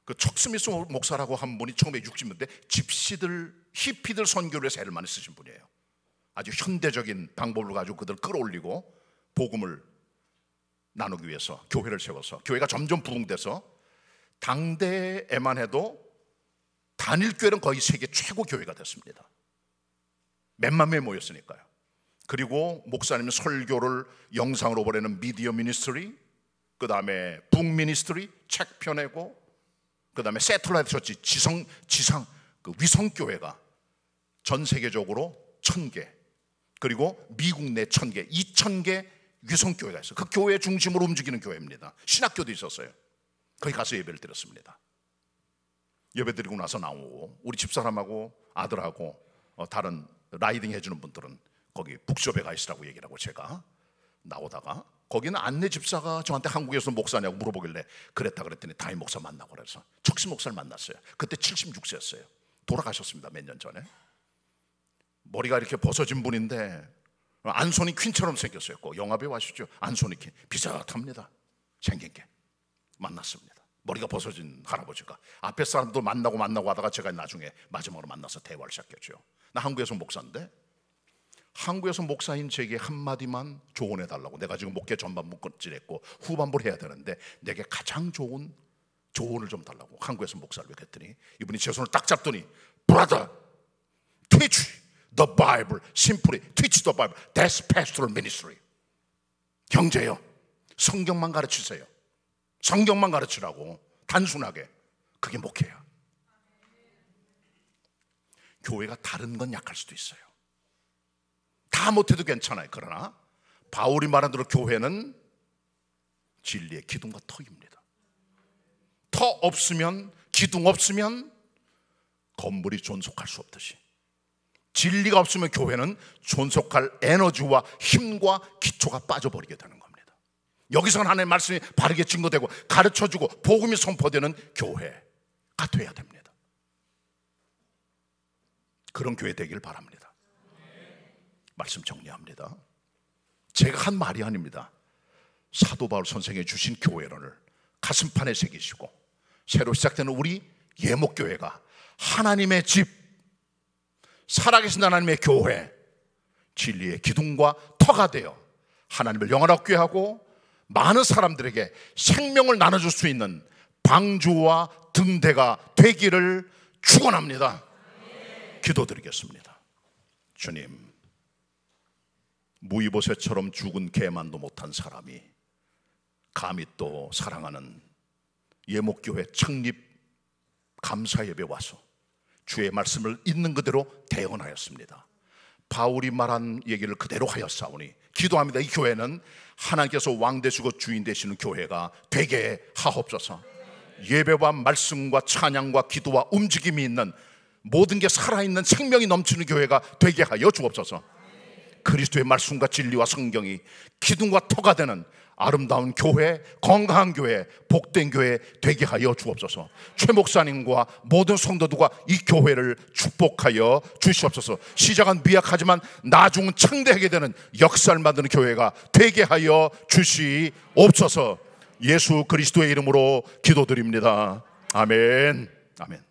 그 척스미스 목사라고 한 분이 1960년대 집시들, 히피들 선교를 해서 애를 많이 쓰신 분이에요. 아주 현대적인 방법을 가지고 그들을 끌어올리고 복음을 나누기 위해서 교회를 세워서 교회가 점점 부흥돼서 당대에만 해도 단일교회는 거의 세계 최고 교회가 됐습니다. 몇만 명이 모였으니까요. 그리고 목사님 설교를 영상으로 보내는 미디어 미니스트리, 그 다음에 북 미니스트리 책 펴내고, 그 다음에 세틀라이트 처치 지상 그 위성교회가 전 세계적으로 1000개, 그리고 미국 내 1000개, 2000개 위성교회가 있어요. 그 교회 중심으로 움직이는 교회입니다. 신학교도 있었어요. 거기 가서 예배를 드렸습니다. 예배 드리고 나서 나오고 우리 집사람하고 아들하고 다른 라이딩 해주는 분들은 거기 북숍에 가 있으라고 얘기를 하고 제가 나오다가 거기는 안내 집사가 저한테 한국에서 목사냐고 물어보길래 그랬다 그랬더니 담임 목사 만나고 그래서 척스 목사를 만났어요. 그때 76세였어요. 돌아가셨습니다. 몇 년 전에. 머리가 이렇게 벗어진 분인데 안소니 퀸처럼 생겼어요. 영화배우 아시죠? 안소니 퀸 비슷합니다. 생긴 게. 만났습니다. 머리가 벗어진 할아버지가 앞에 사람도 만나고 하다가 제가 나중에 마지막으로 만나서 대화를 시작했죠. 나 한국에서 목사인데 한국에서 목사인 제게 한마디만 조언해달라고. 내가 지금 목회 전반부 끝질했고 후반부를 해야 되는데 내게 가장 좋은 조언을 좀 달라고. 한국에서 목사를 했더니 이분이 제 손을 딱 잡더니 Brother, teach the Bible simply. Teach the Bible. That's pastoral ministry. 형제요, 성경만 가르치세요. 성경만 가르치라고. 단순하게. 그게 목회야. 교회가 다른 건 약할 수도 있어요. 다 못해도 괜찮아요. 그러나 바울이 말한 대로 교회는 진리의 기둥과 터입니다. 터 없으면, 기둥 없으면 건물이 존속할 수 없듯이 진리가 없으면 교회는 존속할 에너지와 힘과 기초가 빠져버리게 되는 겁니다. 여기서는 하나님의 말씀이 바르게 증거되고 가르쳐주고 복음이 선포되는 교회가 돼야 됩니다. 그런 교회 되길 바랍니다. 말씀 정리합니다. 제가 한 말이 아닙니다. 사도 바울 선생이 주신 교회론을 가슴판에 새기시고 새로 시작되는 우리 예목교회가 하나님의 집, 살아계신 하나님의 교회, 진리의 기둥과 터가 되어 하나님을 영원하게 하고 많은 사람들에게 생명을 나눠줄 수 있는 방주와 등대가 되기를 축원합니다. 기도드리겠습니다. 주님, 무이보셋처럼 죽은 개만도 못한 사람이 감히 또 사랑하는 예목교회 창립 감사예배 와서 주의 말씀을 있는 그대로 대언하였습니다. 바울이 말한 얘기를 그대로 하였사오니 기도합니다. 이 교회는 하나님께서 왕 되시고 주인 되시는 교회가 되게 하옵소서. 예배와 말씀과 찬양과 기도와 움직임이 있는 모든 게 살아있는 생명이 넘치는 교회가 되게 하여 주옵소서. 그리스도의 말씀과 진리와 성경이 기둥과 터가 되는 아름다운 교회, 건강한 교회, 복된 교회 되게 하여 주옵소서. 최 목사님과 모든 성도들과 이 교회를 축복하여 주시옵소서. 시작은 미약하지만 나중은 창대하게 되는 역사를 만드는 교회가 되게 하여 주시옵소서. 예수 그리스도의 이름으로 기도드립니다. 아멘. 아멘.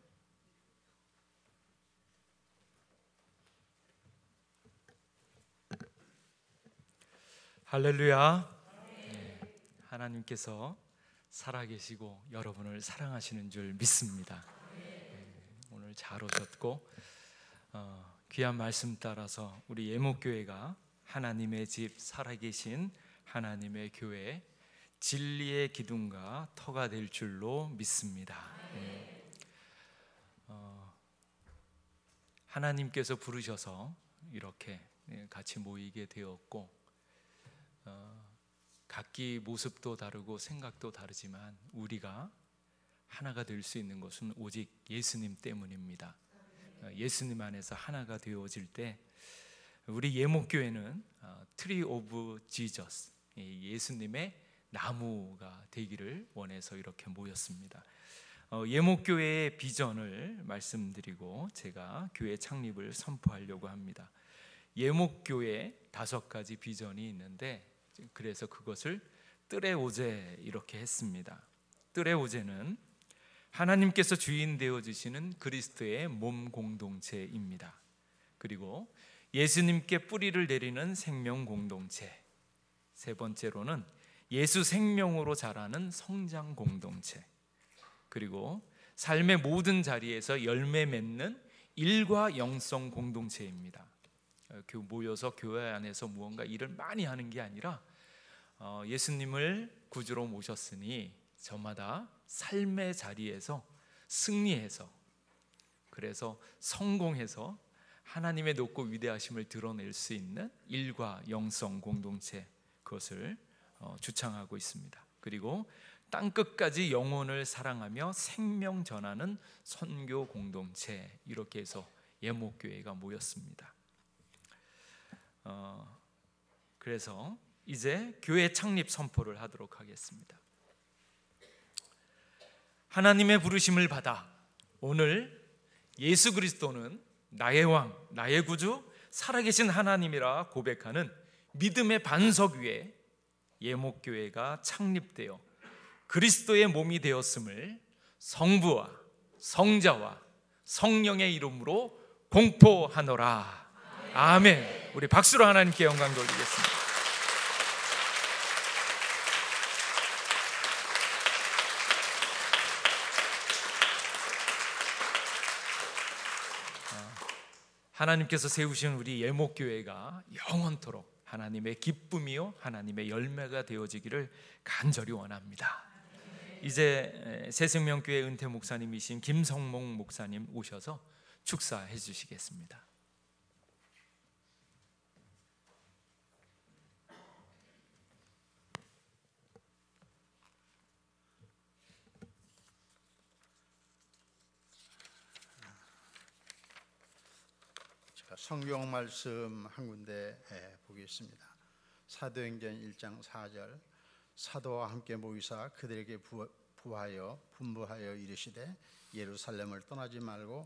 할렐루야. 하나님께서 살아계시고 여러분을 사랑하시는 줄 믿습니다. 오늘 잘 오셨고 귀한 말씀 따라서 우리 예목교회가 하나님의 집, 살아계신 하나님의 교회, 진리의 기둥과 터가 될 줄로 믿습니다. 하나님께서 부르셔서 이렇게 같이 모이게 되었고 각기 모습도 다르고 생각도 다르지만 우리가 하나가 될 수 있는 것은 오직 예수님 때문입니다. 예수님 안에서 하나가 되어질 때 우리 예목교회는 트리 오브 지저스, 예수님의 나무가 되기를 원해서 이렇게 모였습니다. 예목교회의 비전을 말씀드리고 제가 교회 창립을 선포하려고 합니다. 예목교회 5가지 비전이 있는데, 그래서 그것을 뜰의 오제 이렇게 했습니다. 뜰의 오제는 하나님께서 주인 되어 주시는 그리스도의 몸 공동체입니다. 그리고 예수님께 뿌리를 내리는 생명 공동체, 세 번째로는 예수 생명으로 자라는 성장 공동체, 그리고 삶의 모든 자리에서 열매 맺는 일과 영성 공동체입니다. 모여서 교회 안에서 무언가 일을 많이 하는 게 아니라 예수님을 구주로 모셨으니 저마다 삶의 자리에서 승리해서, 그래서 성공해서 하나님의 높고 위대하심을 드러낼 수 있는 일과 영성 공동체, 그것을 주창하고 있습니다. 그리고 땅끝까지 영혼을 사랑하며 생명 전하는 선교 공동체, 이렇게 해서 예목교회가 모였습니다. 그래서 이제 교회 창립 선포를 하도록 하겠습니다. 하나님의 부르심을 받아 오늘 예수 그리스도는 나의 왕, 나의 구주, 살아계신 하나님이라 고백하는 믿음의 반석 위에 예목교회가 창립되어 그리스도의 몸이 되었음을 성부와 성자와 성령의 이름으로 공포하노라. 아멘. 우리 박수로 하나님께 영광 돌리겠습니다. 하나님께서 세우신 우리 예목교회가 영원토록 하나님의 기쁨이요 하나님의 열매가 되어지기를 간절히 원합니다. 이제 새생명교회 은퇴 목사님이신 김성몽 목사님 오셔서 축사해 주시겠습니다. 성경 말씀 한 군데 보겠습니다. 사도행전 1장 4절, 사도와 함께 모이사 그들에게 분부하여 이르시되 예루살렘을 떠나지 말고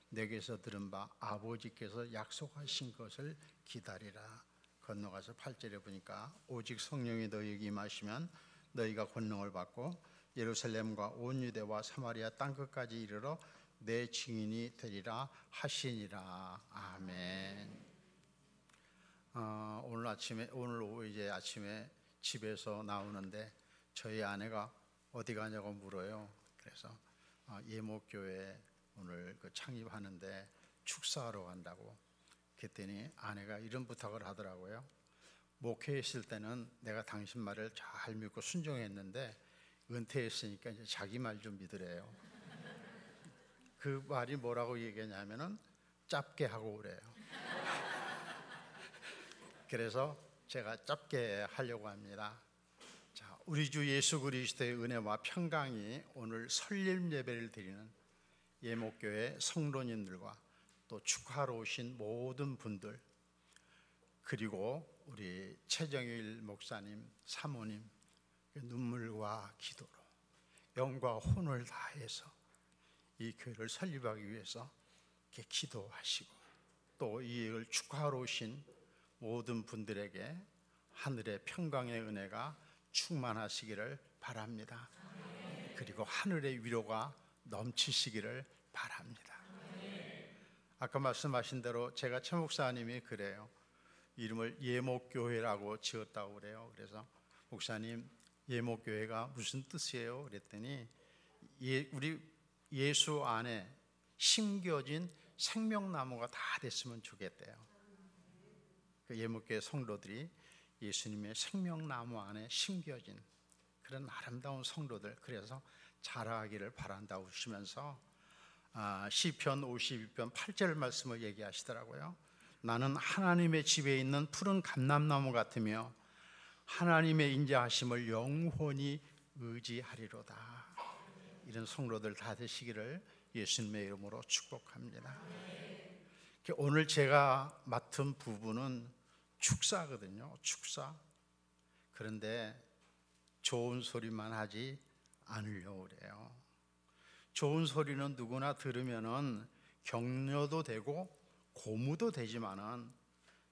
내게서 들은 바 아버지께서 약속하신 것을 기다리라. 건너가서 8절에 보니까 오직 성령이 너희에게 임하시면 너희가 권능을 받고 예루살렘과 온 유대와 사마리아 땅끝까지 이르러 내 증인이 되리라 하시니라. 아멘. 오늘 오후 이제 아침에 집에서 나오는데 저희 아내가 어디 가냐고 물어요. 그래서 예목교회 오늘 창립하는데 축사하러 간다고. 그랬더니 아내가 이런 부탁을 하더라고요. 목회했을 때는 내가 당신 말을 잘 믿고 순종했는데 은퇴했으니까 이제 자기 말 좀 믿으래요. 그 말이 뭐라고 얘기했냐면은 짧게 하고 그래요. 그래서 제가 짧게 하려고 합니다. 자, 우리 주 예수 그리스도의 은혜와 평강이 오늘 설립 예배를 드리는 예목교회 성도님들과 또 축하하러 오신 모든 분들, 그리고 우리 최정일 목사님, 사모님 눈물과 기도로 영과 혼을 다해서 이 교회를 설립하기 위해서 이렇게 기도하시고 또 이 일을 축하하러 오신 모든 분들에게 하늘의 평강의 은혜가 충만하시기를 바랍니다. 그리고 하늘의 위로가 넘치시기를 바랍니다. 아까 말씀하신 대로 제가 최 목사님이 그래요. 이름을 예목교회라고 지었다고 그래요. 그래서 목사님 예목교회가 무슨 뜻이에요? 그랬더니 우리 예수 안에 심겨진 생명나무가 다 됐으면 좋겠대요. 그 예목교회 성도들이 예수님의 생명나무 안에 심겨진 그런 아름다운 성도들, 그래서 자라기를 바란다고 하시면서 시편 52편 8절 말씀을 얘기하시더라고요. 나는 하나님의 집에 있는 푸른 감람나무 같으며 하나님의 인자하심을 영원히 의지하리로다. 이런 성도들 다 되시기를 예수님의 이름으로 축복합니다. 오늘 제가 맡은 부분은 축사거든요. 축사. 그런데 좋은 소리만 하지 않으려고 그래요. 좋은 소리는 누구나 들으면은 격려도 되고 고무도 되지만은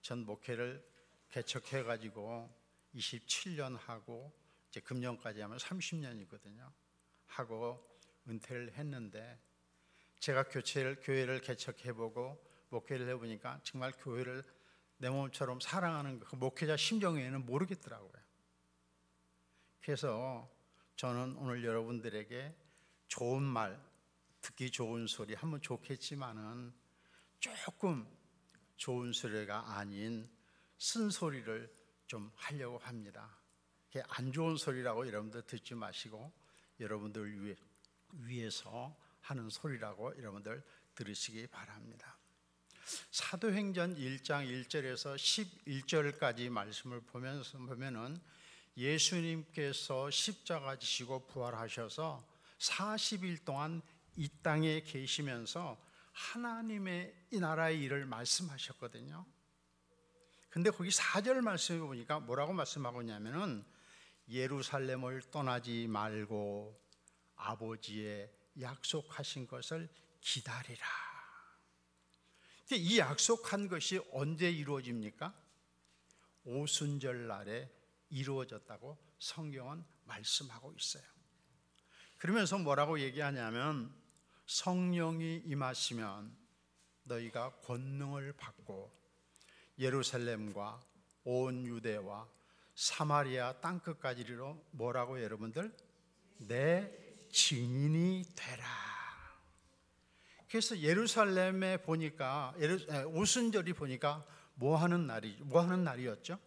전 목회를 개척해 가지고 27년 하고 이제 금년까지 하면 30년이거든요. 하고 은퇴를 했는데 제가 교회를 개척해 보고 목회를 해 보니까 정말 교회를 내 몸처럼 사랑하는 그 목회자 심정에는 모르겠더라고요. 그래서 저는 오늘 여러분들에게 좋은 말, 듣기 좋은 소리 하면 좋겠지만은 조금 좋은 소리가 아닌 쓴소리를 좀 하려고 합니다. 안 좋은 소리라고 여러분들 듣지 마시고 여러분들 위해서 하는 소리라고 여러분들 들으시기 바랍니다. 사도행전 1장 1절에서 11절까지 말씀을 보면은 예수님께서 십자가 지시고 부활하셔서 40일 동안 이 땅에 계시면서 하나님의 이 나라의 일을 말씀하셨거든요. 근데 거기 4절 말씀에 보니까 뭐라고 말씀하고 있냐면은 예루살렘을 떠나지 말고 아버지의 약속하신 것을 기다리라. 이 약속한 것이 언제 이루어집니까? 오순절 날에 이루어졌다고 성경은 말씀하고 있어요. 그러면서 뭐라고 얘기하냐면 성령이 임하시면 너희가 권능을 받고 예루살렘과 온 유대와 사마리아 땅끝까지 이르러 뭐라고 여러분들? 내 증인이 되라. 그래서 예루살렘에 보니까 오순절이 보니까 뭐 하는 날이었죠?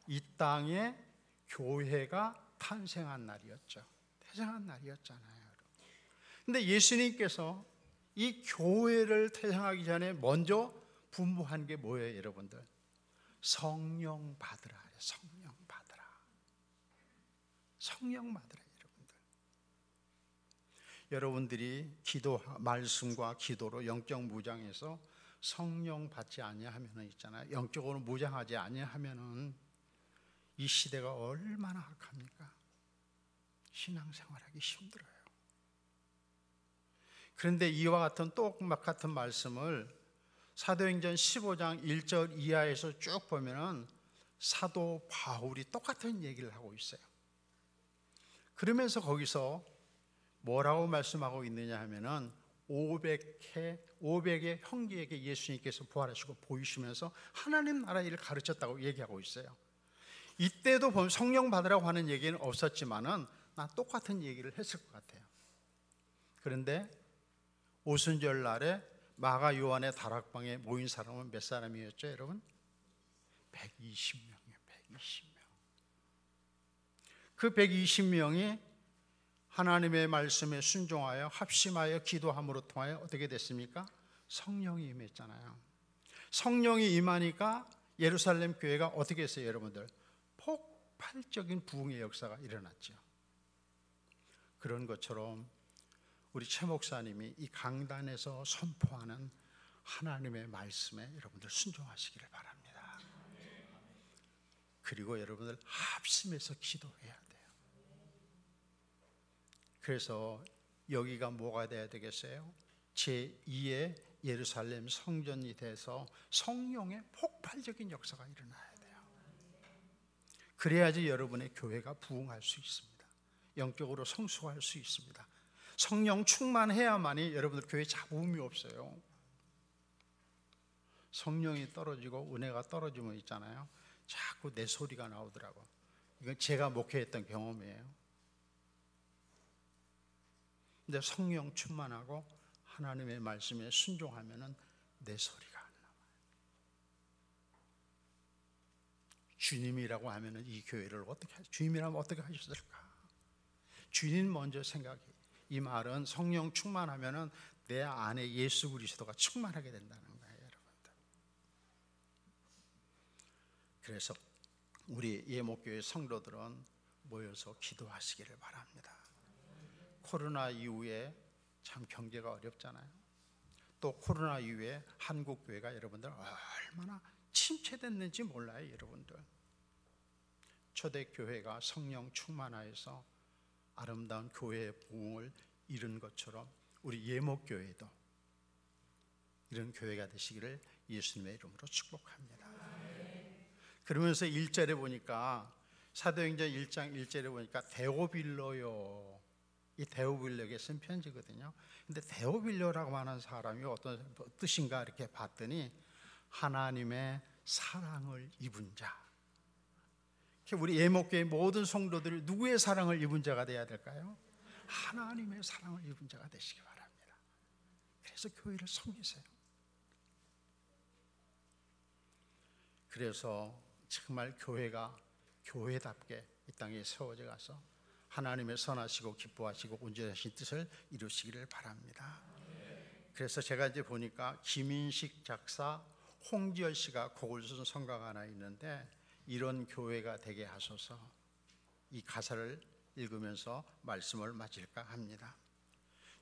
이 땅에 교회가 탄생한 날이었죠. 태생한 날이었잖아요. 근데 예수님께서 이 교회를 태생하기 전에 먼저 분부한 게 뭐예요, 여러분들? 성령 받으라. 성령 받으라. 성령 받으라, 여러분들. 여러분들이 말씀과 기도로 영적 무장해서 성령 받지 아니하면은 있잖아요. 영적으로 무장하지 아니하면은 이 시대가 얼마나 악합니까? 신앙생활하기 힘들어요. 그런데 이와 같은 똑같은 말씀을 사도행전 15장 1절 이하에서 쭉 보면은 사도 바울이 똑같은 얘기를 하고 있어요. 그러면서 거기서 뭐라고 말씀하고 있느냐 하면은 500의 형제에게 예수님께서 부활하시고 보이시면서 하나님 나라 일을 가르쳤다고 얘기하고 있어요. 이때도 보면 성령 받으라고 하는 얘기는 없었지만은 나 똑같은 얘기를 했을 것 같아요. 그런데 오순절 날에 마가 요한의 다락방에 모인 사람은 몇 사람이었죠, 여러분? 120명이에요. 120명. 그 120명이 하나님의 말씀에 순종하여 합심하여 기도함으로 통하여 어떻게 됐습니까? 성령이 임했잖아요. 성령이 임하니까 예루살렘 교회가 어떻게 했어요, 여러분들? 폭발적인 부흥의 역사가 일어났죠. 그런 것처럼 우리 최 목사님이 이 강단에서 선포하는 하나님의 말씀에 여러분들 순종하시기를 바랍니다. 그리고 여러분들 합심해서 기도해야 돼요. 그래서 여기가 뭐가 돼야 되겠어요? 제2의 예루살렘 성전이 돼서 성령의 폭발적인 역사가 일어나야 돼요. 그래야지 여러분의 교회가 부흥할 수 있습니다. 영적으로 성숙할 수 있습니다. 성령 충만해야만이 여러분들 교회 잡음이 없어요. 성령이 떨어지고 은혜가 떨어지면 있잖아요, 자꾸 내 소리가 나오더라고. 이건 제가 목회했던 경험이에요. 근데 성령 충만하고 하나님의 말씀에 순종하면은 내 소리가 안 나와요. 주님이라고 하면은 이 교회를 어떻게 주님이라면 어떻게 하셨을까? 주님 먼저 생각해. 이 말은 성령 충만하면은 내 안에 예수 그리스도가 충만하게 된다는 거예요, 여러분들. 그래서 우리 예목교회 성도들은 모여서 기도하시기를 바랍니다. 코로나 이후에 참 경제가 어렵잖아요. 또 코로나 이후에 한국 교회가 여러분들 얼마나 침체됐는지 몰라요, 여러분들. 초대교회가 성령 충만하여서 아름다운 교회의 부흥을 이룬 것처럼 우리 예목교회도 이런 교회가 되시기를 예수님의 이름으로 축복합니다. 그러면서 1절에 보니까 사도행전 1장 1절에 보니까 데오빌로요, 이 데오빌로에게 쓴 편지거든요. 근데 데오빌로라고 하는 사람이 어떤 뜻인가 이렇게 봤더니 하나님의 사랑을 입은 자. 우리 예목교회 모든 성도들이 누구의 사랑을 입은 자가 되어야 될까요? 하나님의 사랑을 입은 자가 되시기 바랍니다. 그래서 교회를 섬기세요. 그래서 정말 교회가 교회답게 이 땅에 세워져 가서 하나님의 선하시고 기뻐하시고 온전하신 뜻을 이루시기를 바랍니다. 그래서 제가 이제 보니까 김인식 작사, 홍지열 씨가 곡을 쓴 성가가 하나 있는데 이런 교회가 되게 하소서, 이 가사를 읽으면서 말씀을 마칠까 합니다.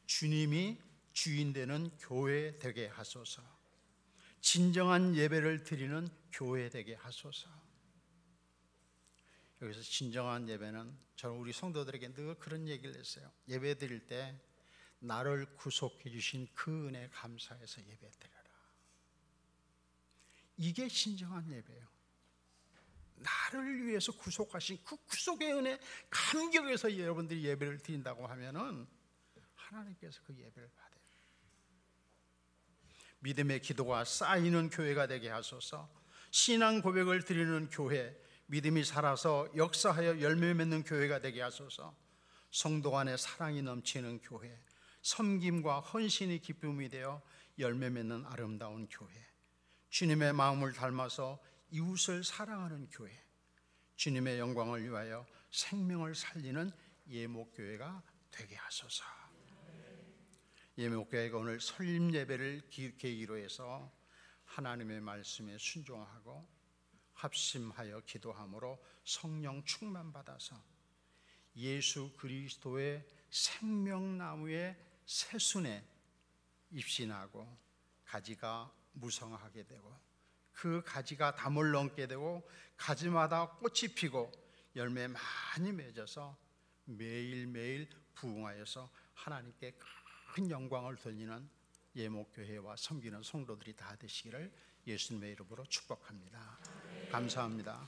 주님이 주인 되는 교회 되게 하소서, 진정한 예배를 드리는 교회 되게 하소서. 여기서 진정한 예배는 저는 우리 성도들에게 늘 그런 얘기를 했어요. 예배 드릴 때 나를 구속해 주신 그 은혜 감사해서 예배 드려라. 이게 진정한 예배예요. 나를 위해서 구속하신 그 구속의 은혜 감격해서 여러분들이 예배를 드린다고 하면은 하나님께서 그 예배를 받아요. 믿음의 기도가 쌓이는 교회가 되게 하소서, 신앙 고백을 드리는 교회, 믿음이 살아서 역사하여 열매 맺는 교회가 되게 하소서, 성도 안에 사랑이 넘치는 교회, 섬김과 헌신이 기쁨이 되어 열매 맺는 아름다운 교회, 주님의 마음을 닮아서 이웃을 사랑하는 교회, 주님의 영광을 위하여 생명을 살리는 예목교회가 되게 하소서. 예목교회가 오늘 설립 예배를 계기로 해서 하나님의 말씀에 순종하고 합심하여 기도함으로 성령 충만받아서 예수 그리스도의 생명나무의 새순에 입신하고 가지가 무성하게 되고 그 가지가 담을 넘게 되고 가지마다 꽃이 피고 열매 많이 맺어서 매일매일 부흥하여서 하나님께 큰 영광을 돌리는 예목교회와 섬기는 성도들이 다 되시기를 예수님의 이름으로 축복합니다. 감사합니다.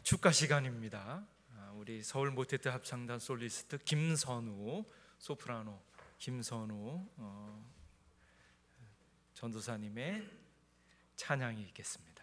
축가 시간입니다. 우리 서울 모태트 합창단 솔리스트 김선우 소프라노 김선우 전도사님의 찬양이 있겠습니다.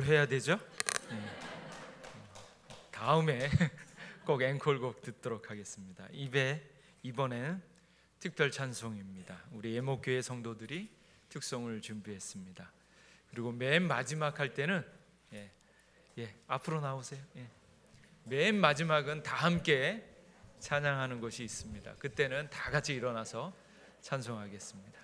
해야 되죠? 다음에 꼭 앵콜곡 듣도록 하겠습니다. 이번엔 특별 찬송입니다. 우리 예목교회 성도들이 특송을 준비했습니다. 그리고 맨 마지막 할 때는 앞으로 나오세요. 맨 마지막은 다 함께 찬양하는 것이 있습니다. 그때는 다 같이 일어나서 찬송하겠습니다.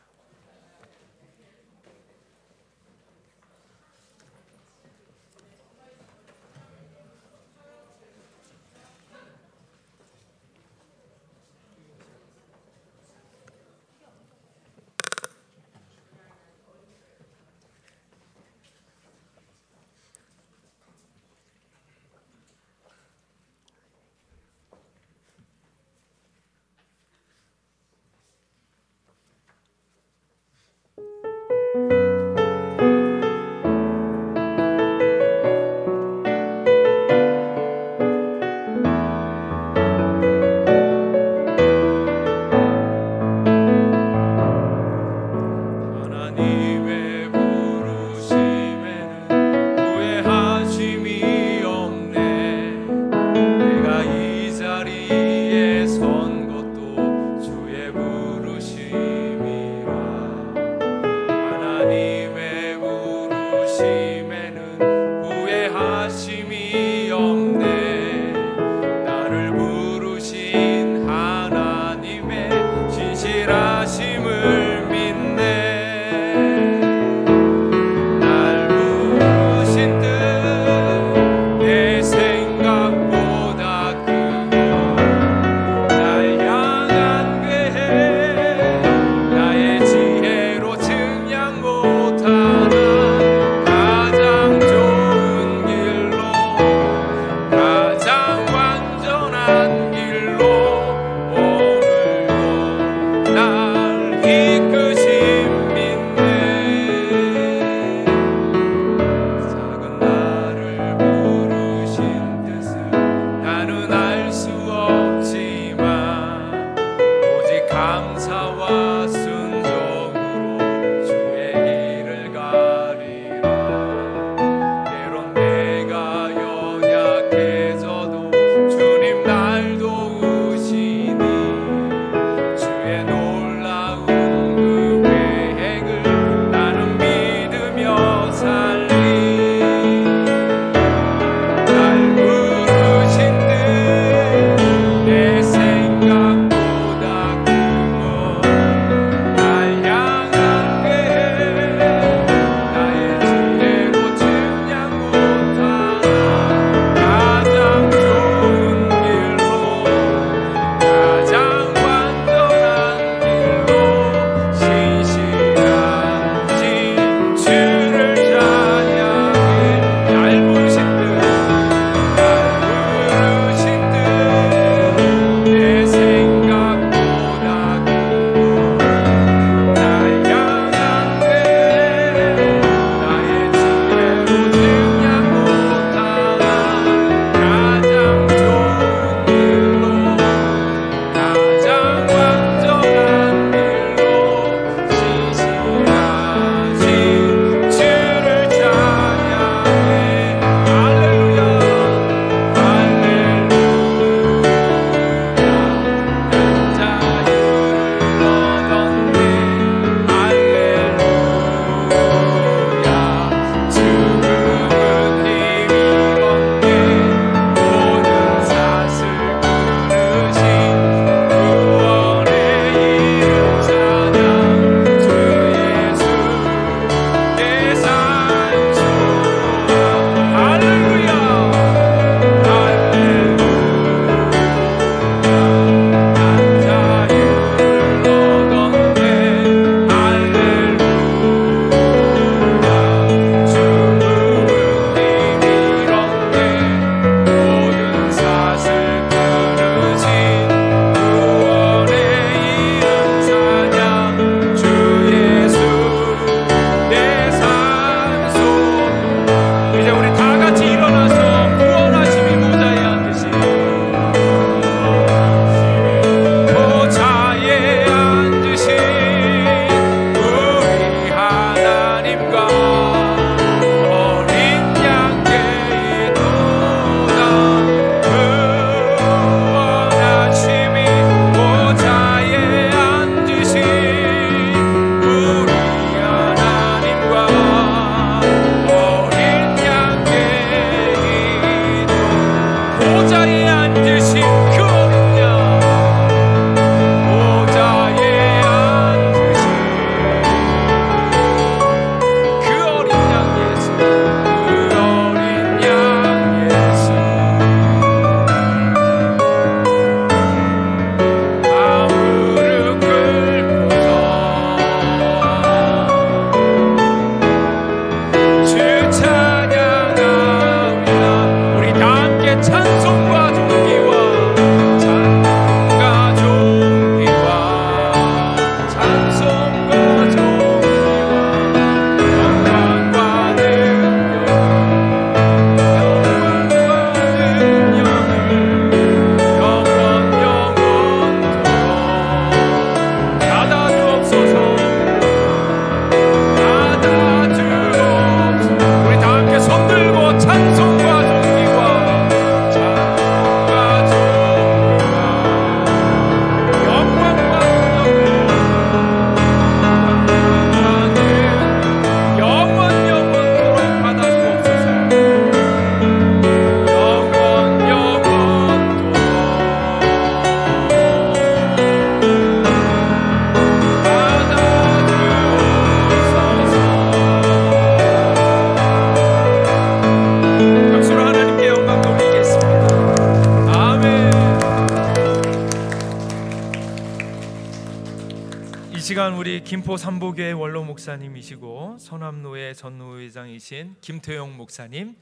시간 우리 김포 삼보교회 원로 목사님이시고 선암노회 전노회장이신 김태용 목사님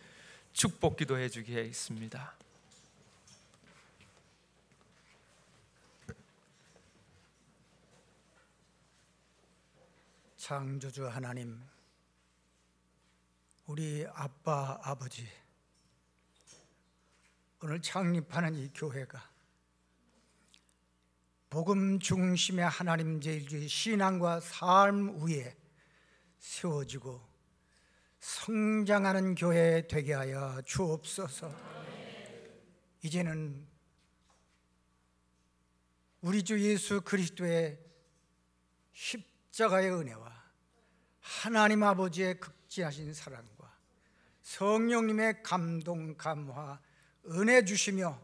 축복 기도해 주겠습니다. 창조주 하나님, 우리 아빠, 아버지, 오늘 창립하는 이 교회가 복음 중심의 하나님 제일주의 신앙과 삶 위에 세워지고 성장하는 교회 되게 하여 주옵소서. 이제는 우리 주 예수 그리스도의 십자가의 은혜와 하나님 아버지의 극진하신 사랑과 성령님의 감동, 감화, 은혜 주시며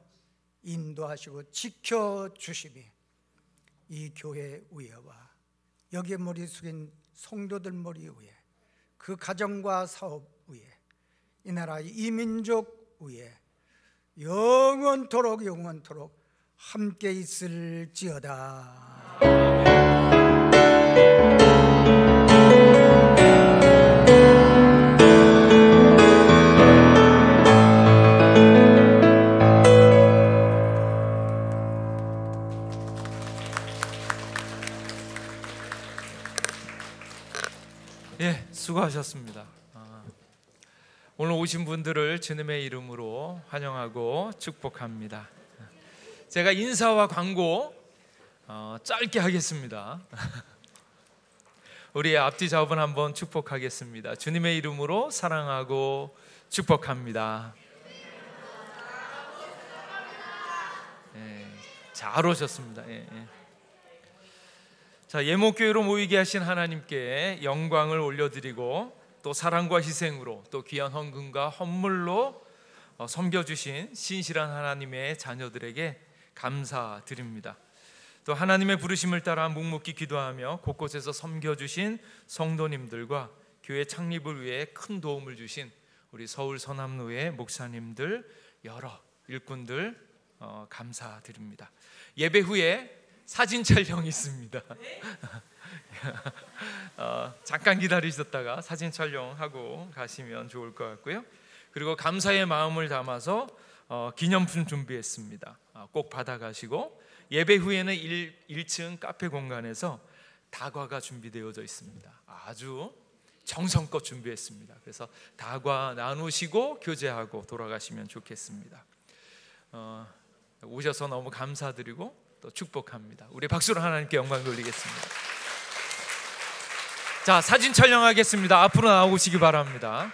인도하시고 지켜주심이 이 교회 위에와 여기에 머리 숙인 성도들 머리 위에, 그 가정과 사업 위에, 이 나라 이 민족 위에 영원토록 함께 있을지어다. 예, 수고하셨습니다. 오늘 오신 분들을 주님의 이름으로 환영하고 축복합니다. 제가 인사와 광고 짧게 하겠습니다. 우리 앞뒤 좌우분 한번 축복하겠습니다. 주님의 이름으로 사랑하고 축복합니다. 잘 오셨습니다. 자, 예목교회로 모이게 하신 하나님께 영광을 올려드리고 또 사랑과 희생으로 또 귀한 헌금과 헌물로 섬겨주신 신실한 하나님의 자녀들에게 감사드립니다. 또 하나님의 부르심을 따라 묵묵히 기도하며 곳곳에서 섬겨주신 성도님들과 교회 창립을 위해 큰 도움을 주신 우리 서울 선암노회 목사님들, 여러 일꾼들 감사드립니다. 예배 후에 사진 촬영이 있습니다. 잠깐 기다리셨다가 사진 촬영하고 가시면 좋을 것 같고요. 그리고 감사의 마음을 담아서 기념품 준비했습니다. 꼭 받아가시고, 예배 후에는 1층 카페 공간에서 다과가 준비되어져 있습니다. 아주 정성껏 준비했습니다. 그래서 다과 나누시고 교제하고 돌아가시면 좋겠습니다. 오셔서 너무 감사드리고 또 축복합니다. 우리 박수로 하나님께 영광 돌리겠습니다. 자, 사진 촬영하겠습니다. 앞으로 나오시기 바랍니다.